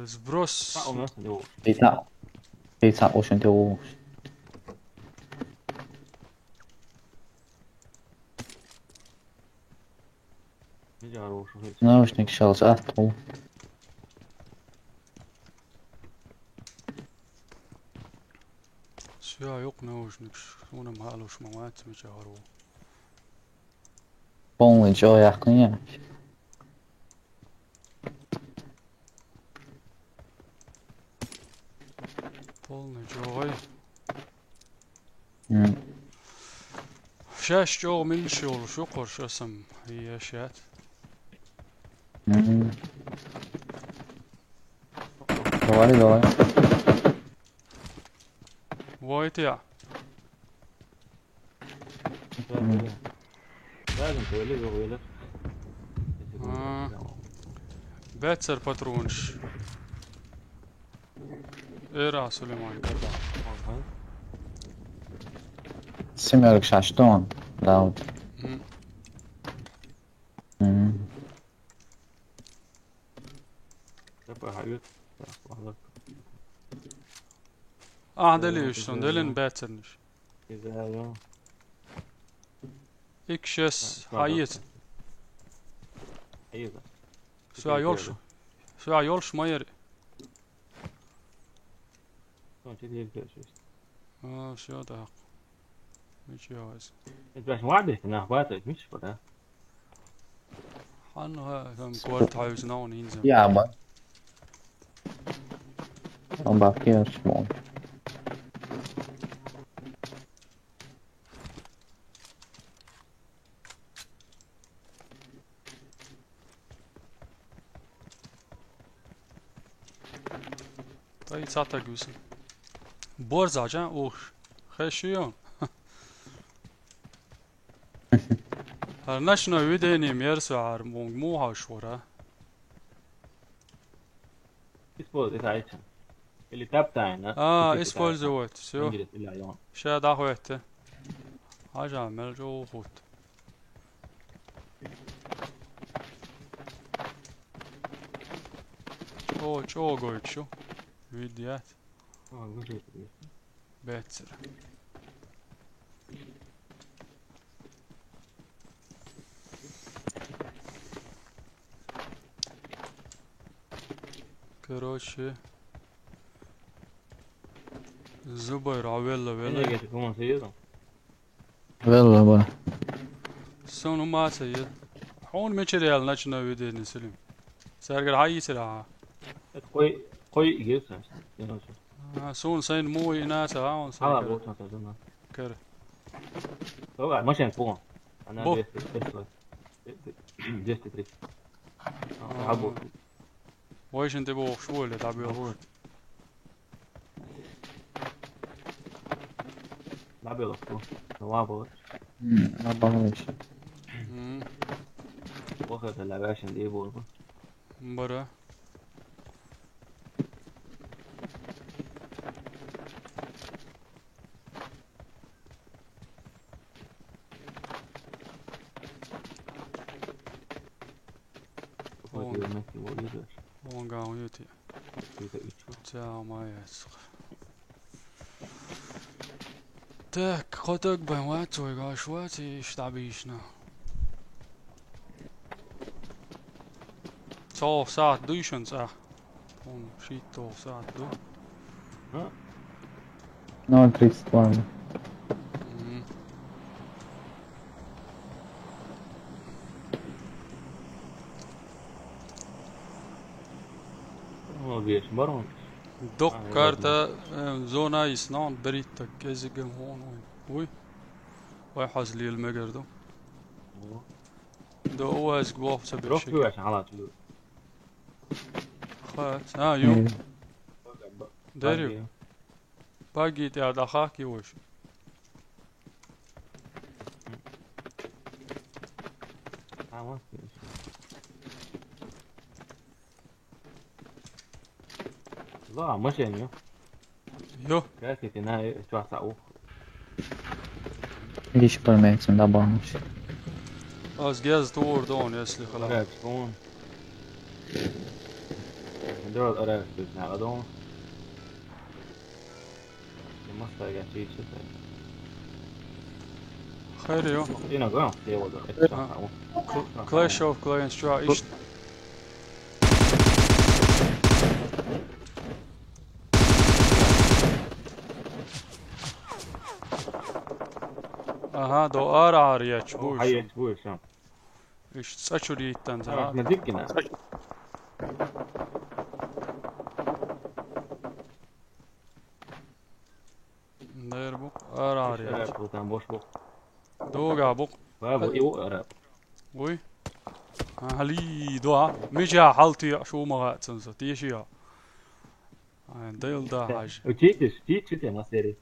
زبروس بيتا ocean تو naročnik šel z Apple. Sve yok naročnik, ona malo šmamati mi čaro. Polny Joe jako nie. Polny Joe. Mm. شاش جو من شغل شو قرش اسم هي اشياء. Давай. وايد يا. لازم تولي باتسر باترونش. ايرا سليمان كربا. Simjörg şaştın. Loud. دليشون دلين باترنش. اكشس حيت. سوا يولش ما يري. شو ده. مش جواز. انت بس وعدك انها باتت مش فدا. عنها كم كوارت عاوز نون ينزل. Ja, man. Han bara gör små. طيب ساعتها جوسن. بورزا جان اوش. خشيون. هرنشنا ويديني ميرسو عار موها شورا. اسبول إتاعتها اللي تابتعنا اسبول زوت شو شاد أخوته حاجة عمل جو خوت شو قلت شو فيديوهات باتر Короче, Зубайр, вела. Vella bara. Son ما سيد. هون ماتريال ناتشنا ويدين سليم. سارقر هاي سرعة. قوي جيسا. سون سين موي ناس هون. بوت مثلا. كره. هو ماشي فوق. أنا بو. جست تري عبو وايش انت بوخ شو اللي تعبير لعبي لطفو نوابو ما بعرفش. وقت اللعبة عشان دي بوربو برا Hon går hon ut i. Ciao Maja. Так, خدك بنوات ويقاشواتي اشتعبيشنا. Så saat duschen så. Hon shit och saat du. No, trist one. Dokkarta zona isnan beritta gezigem hon. Oj. Vad hasli المجر ده. ده هو اسقوف سبب روح شو عشان على طول خات يو داريو باقي تعد اخاك يوش لا مش يعني يو كاسي تناي شو عساو Lixo para mim, isso não dá bom. از جاز تور دون يسلي خلاص أراك شكون دور أراك بتاع دون ما استاجع شيء خير يو هنا قام كلاش اوف كلاينز شو ايش اها دو ار ياتش بوش هيا بوش شام ايش تسأشوري تنزل نديكنا داير بوك ار ياتش بوكان بوش بوك دوغا بوك بابو ايو اراب وي هلي دوا مجا حالتي شو ما تنسى تيشيا دايل دا حاجة وتيتش ما سيري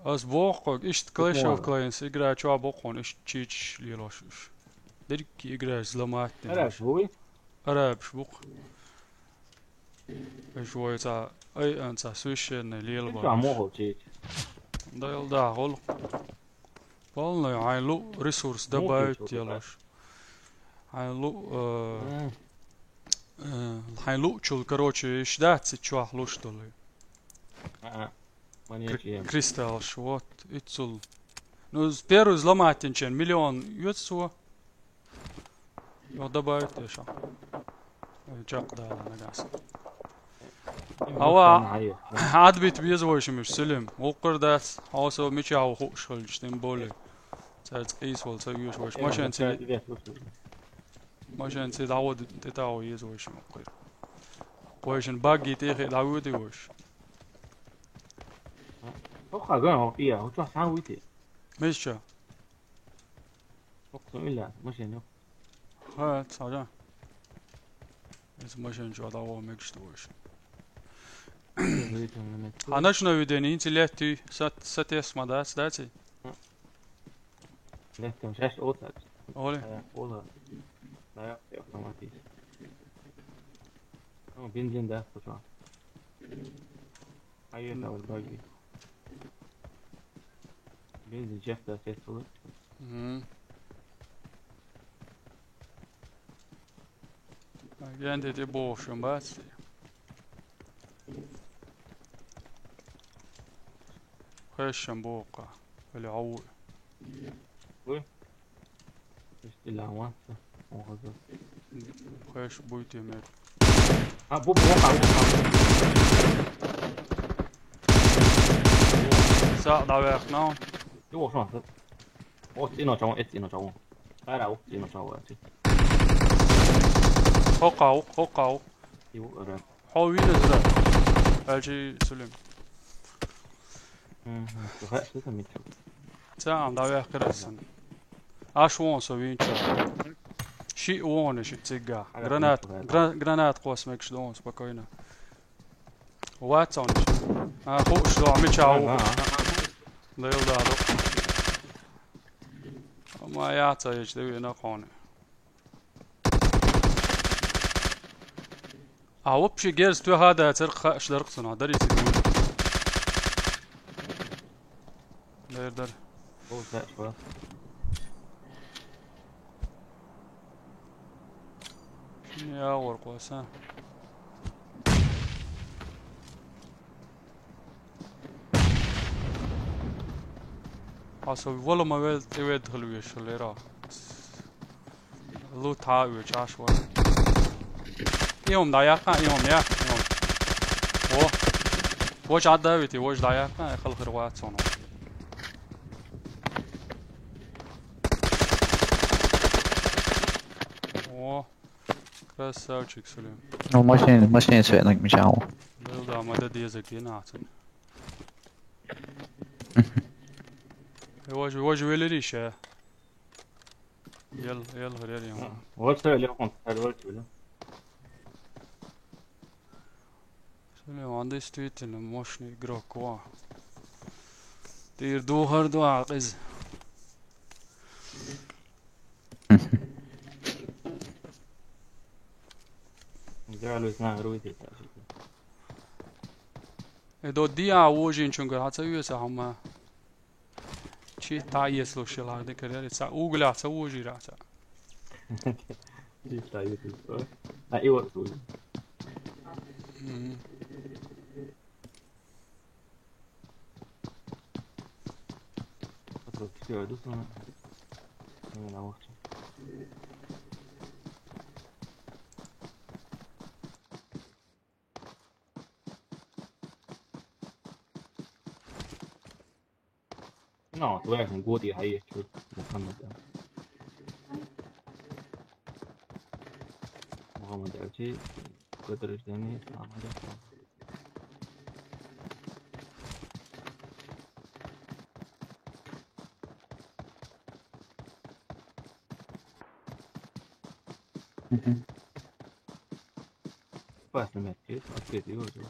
از بوق ايش كلاش اوف كلاينز اقرا شو بوقون ايش تشيتش ليلوش درك اقرا زلمات اراب هوي اراب شبوق شوي تاع اي انت سويشن ليل شو عموه تشيتش دايل دا هول والله عايلو ريسورس دبايت يلاش عايلو عايلو شو короче ايش دات تشوح لوش دولي كريستال شوات اتسل نو سبيرو زلماتنشن مليون يوتسو دبايت ايش جاق دا انا قاس هو عاد بيت بيزوش مش سلم وقر داس هوسو ميشي هو خوش خلجتين بولي تاعت قيس ولا تسويش واش ماشي انت تعود تتاو يزوش مقير واش باقي تيخي داودي واش توقع قام هو فيها هو تروح تعاون ويتي ماشي اقسم بالله ماشي انه ها تصاجع ماشي نشوف داو ماكش واش انا شنو يدني انت لاتي سات اسمع داتي لا انت مش عايش اوتك اولي والله لا يا اوتوماتيك بنزين ده شو ايوه ده الباقي بنزين جاف ده تيتو Gente de boş bas. خش بوقة العو. وين؟ العوان. خش بويتي مير. بو بوقع. ساعد عوقنا. يو شو هذا؟ إنه جوان. أراو إنه جوان. خوقاو. يو أراو. حوي نزرع. أجي سلم. ساعد عوق كرسن. أشوان سوين شا شيء وان شيء تيجا جرانات قوس ماكش دون سبكوينا واتسون خوش دو عمي شاو لا يلا ما يعطى يجدوي نقاني بشي جيرز تو هذا ترق اش درقصنا دري تقول در يا ورق وسام أصل والله ما ود خلويش اللي راه لو تعاوي عشوة يوم ضيقة يوم يا يوم وش عداويتي وش ضيقة يخل خروات صنع كراساوچك سليم ماشين سوينك مشاو بلدا مدد يزك ينعتن واجي ويلريش يلا غير اليوم ورثة اليوم الورثة سليم عندي ستويت الموشني جروكوا دير دوهر دو عقز قالوا اسمها رويتي دو دي عوجين چونكر حتى يوسا هما چی تاییس لوشی لارده کردی تا اوگل تا وجی را تا چی تاییس لوش ایوه سوی خطر کسی دوست نه نه وقت No, tu eres un Woody ahí, estoy buscando. Vamos a meter aquí. 4 de mí, vamos a Pásame aquí, digo yo.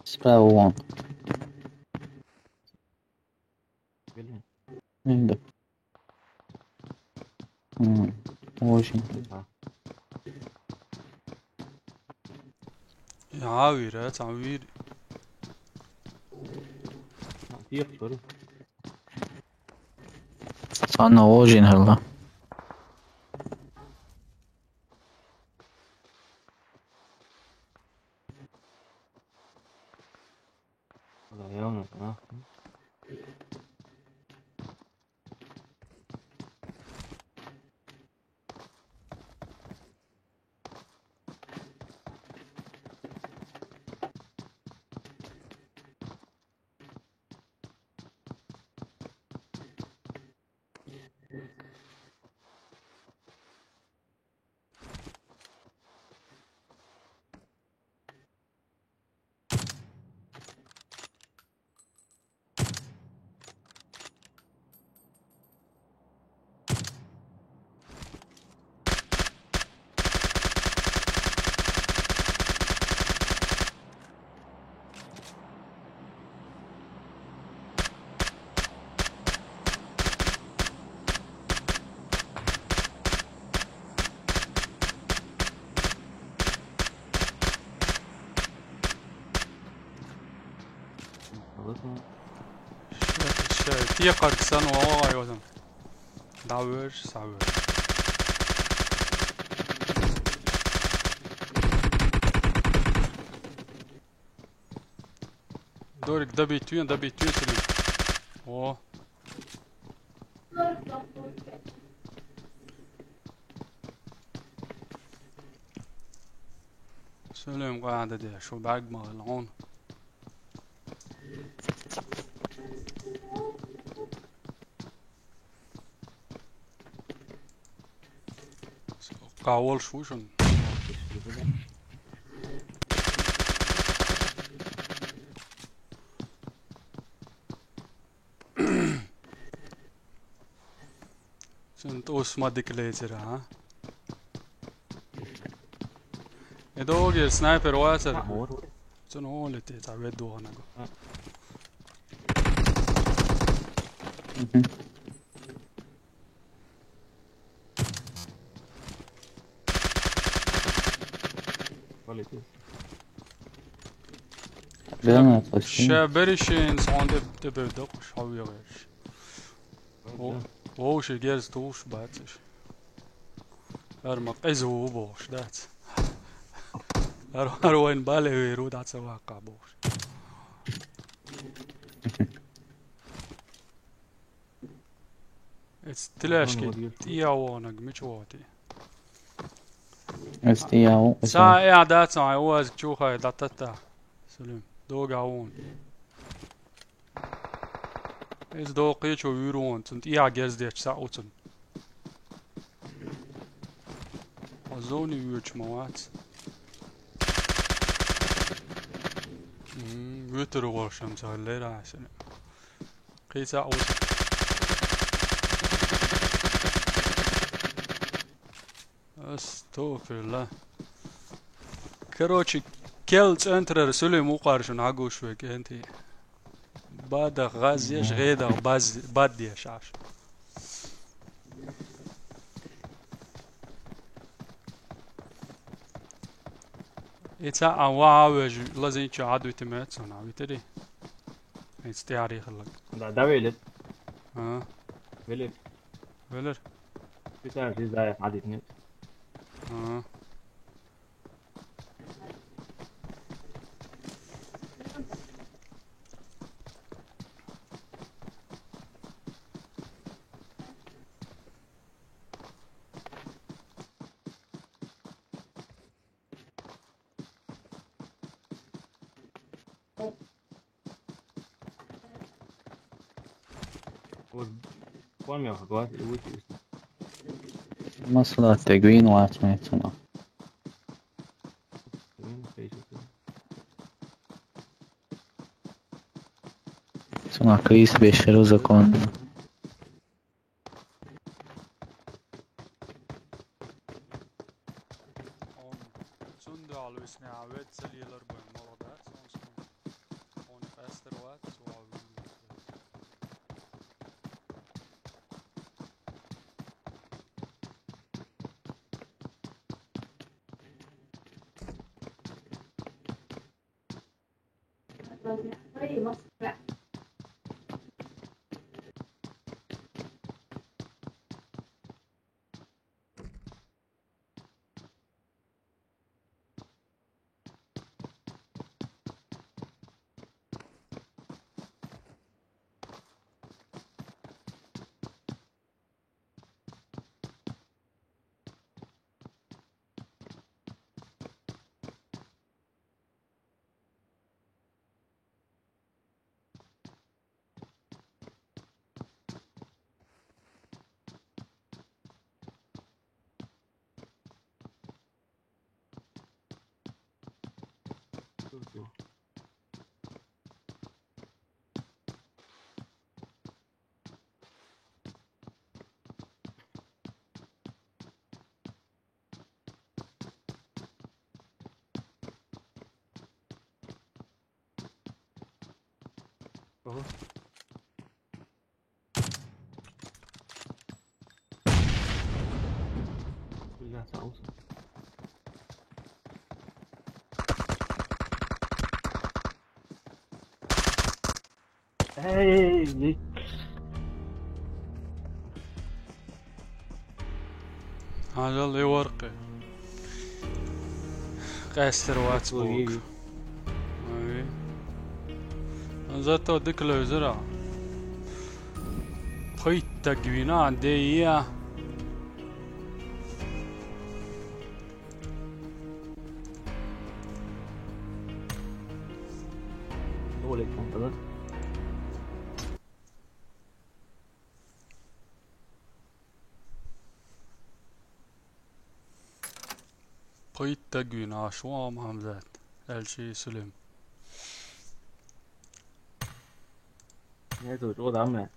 Справа вон. Да. Очень. عاويرة تعوير صارنا واجين هلا تيقر كسان وواي وزن دعوش سعوش دورك دبيتوين سليم. اوه سليم قاعدة دي شو بعد ما العون. قاول شوشن. Sunt osma diklezer ha. Edo gir sniper waser. Sunt hole te tabedo hanago. شابرشين صوند تبدو شاوي غيرش. ووش جالس توش باتش. ارمق ازو بوش دات. اروين بالي ويرو دات سواقع بوش. استلاش تياوانق مچواتي. استياو. ساعة دات ساعة واز تشوخا داتتا. سلام. دوغاون. Is do qecho yuront und ja gezdet sauten. Azoni yurch mawat. Götür olşam saller asen. Qisa out. Astaghfirullah. Короче, كل центр سلم وقارشن عقوش وك انت. بعد غازيش غيدا بعد يا شاش إتسا أواوج لازم يشعدوا تمات صنع بتري يستعري خلق ده ويلد ويلر بتاع في زي عادي نت One mehr Gott, مصلة تقوين واتميتنا. Sono a Chris Bescerosa con Hey! هذا اللي ورقه قاستر واتسبوك Zато de closer. Pojďte gvina, deja. Dåligt konto. Pojďte gvina, شو mám zet. Elçi Sülüm. Jag tror det med.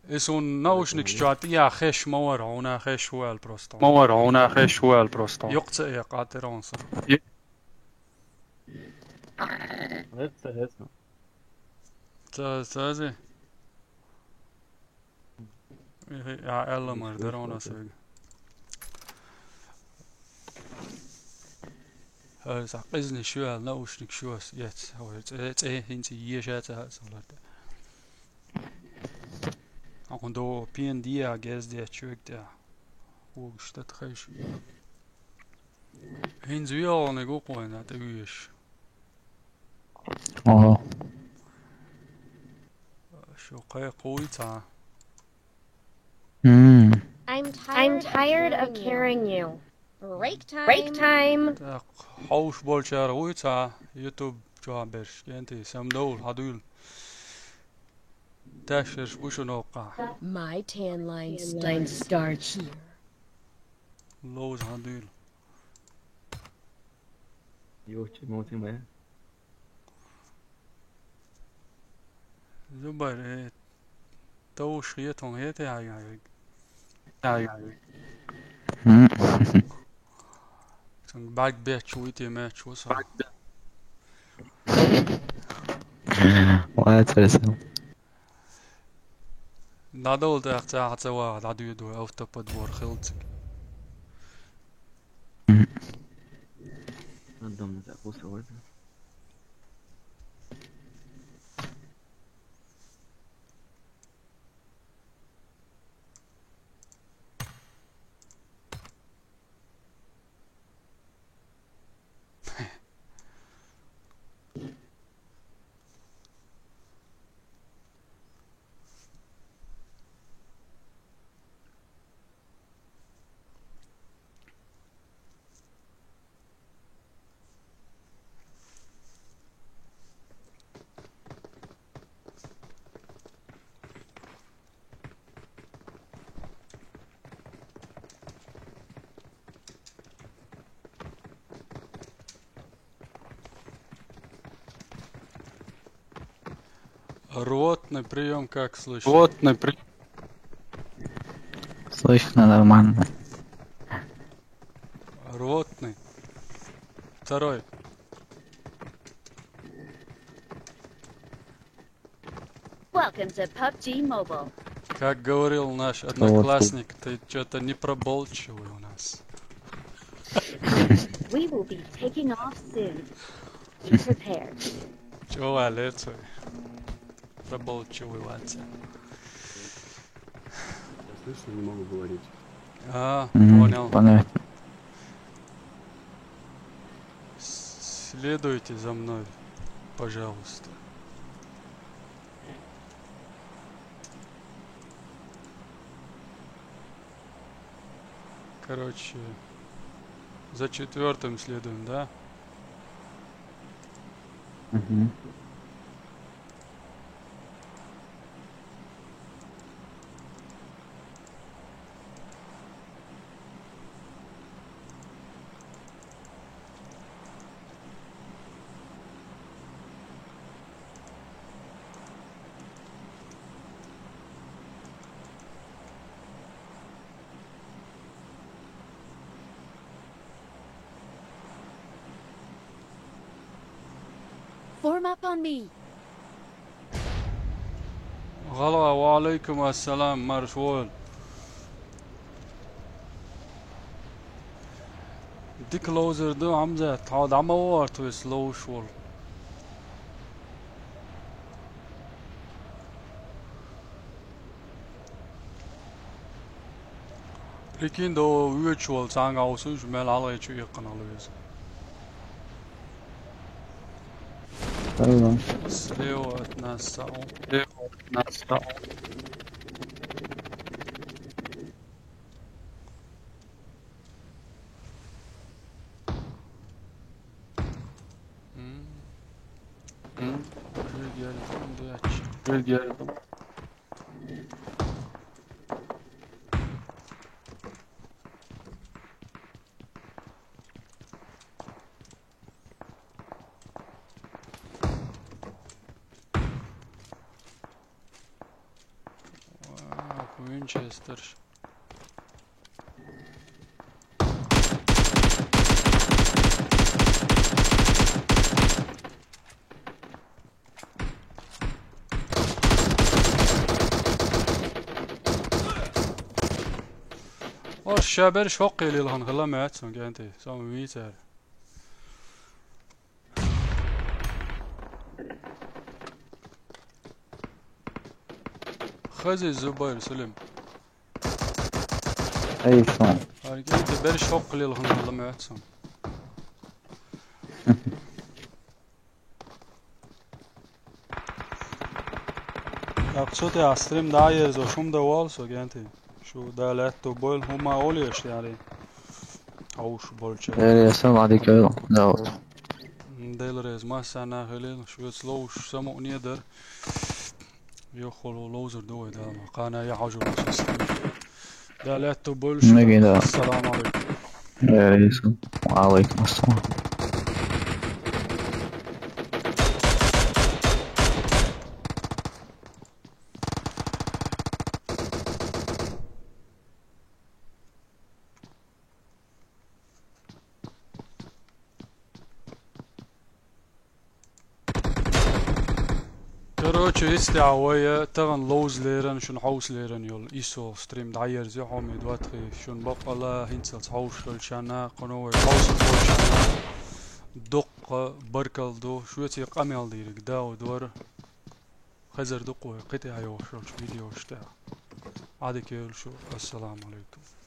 اسون ناوشنك شعتيا خش مورعونا خش وال بروستو. مورعونا خش والبروستو. يقطع قاترونصر. Rätt. تازي. يا الله مردرونا سوق. ساقزني شو ناوشنك شو يت هو ايه انت يشات هذا Ando PND gez der chuk der. Wo statt reich. Hinz wir ne go koin at uish. Oh. Sho qay qoita. I'm tired of carrying you. Break time. Haush bol char qoita YouTube joabersh kenti samdol hadul. Dasher وشو نوقع My tan line starts here. لوز هنديل يوتي موتي ما زبر تو شيتهم هي تاعي بعد بيت شويتي ما شو صار ولا ترسم نادول تاع توا عدو يدو او تبد بور خلت عندهم زعفو سويت Ротный прием, как слышишь? Ротный прием. Слышно нормально. Ротный. Второй. Welcome to PUBG Mobile. Как говорил наш одноклассник, ты что-то не проболчивай у нас. We will be taking off soon. Be prepared. Чего валится? Проболчиваться. Я слышу, не могу говорить. Понял. Понятно. Следуйте за мной, пожалуйста. Короче, за 4-м следуем, да? Угу. Form up on me. غلا وعليكم السلام مرشول. دي كلوزر دو عمزة تعود عموارت ويسلو شول. لكن دو virtual سانغ اوسوش مال على يشو يقن على يزن. يلا سليو اتنسعوا وينشستر الشابر شوقي لي لهن خلا ما اتسون كانتي سوم ويتر خزي الزبير سلم أي شلون كانتي بر شوق لي لهن خلا ما اتسون اقصد استریم دایر زوشم دوال سو كانتي شو دالت تو بول هما اوليش يعني اوش بولچه السلام عليكم يلا دعوت ديلرز ما سنة هلين شو سلوش سمو نيدر يخلو لوزر دوي دا قانا يحاجو راسس دالت تو بولش السلام عليكم وعليكم السلام كروتشو استعوية تغن لوز ليرن شون حوس ليرن يول إيسو ستريم داير زي حومي دواتخي شون بقى لا هنسل حوش للشانا قنوة حوس للشانا دق بركل دو شويتي قميل ديرك داو دور خزر دقوة قطع يوشل فيديو اشتاع عادي كيل شو السلام عليكم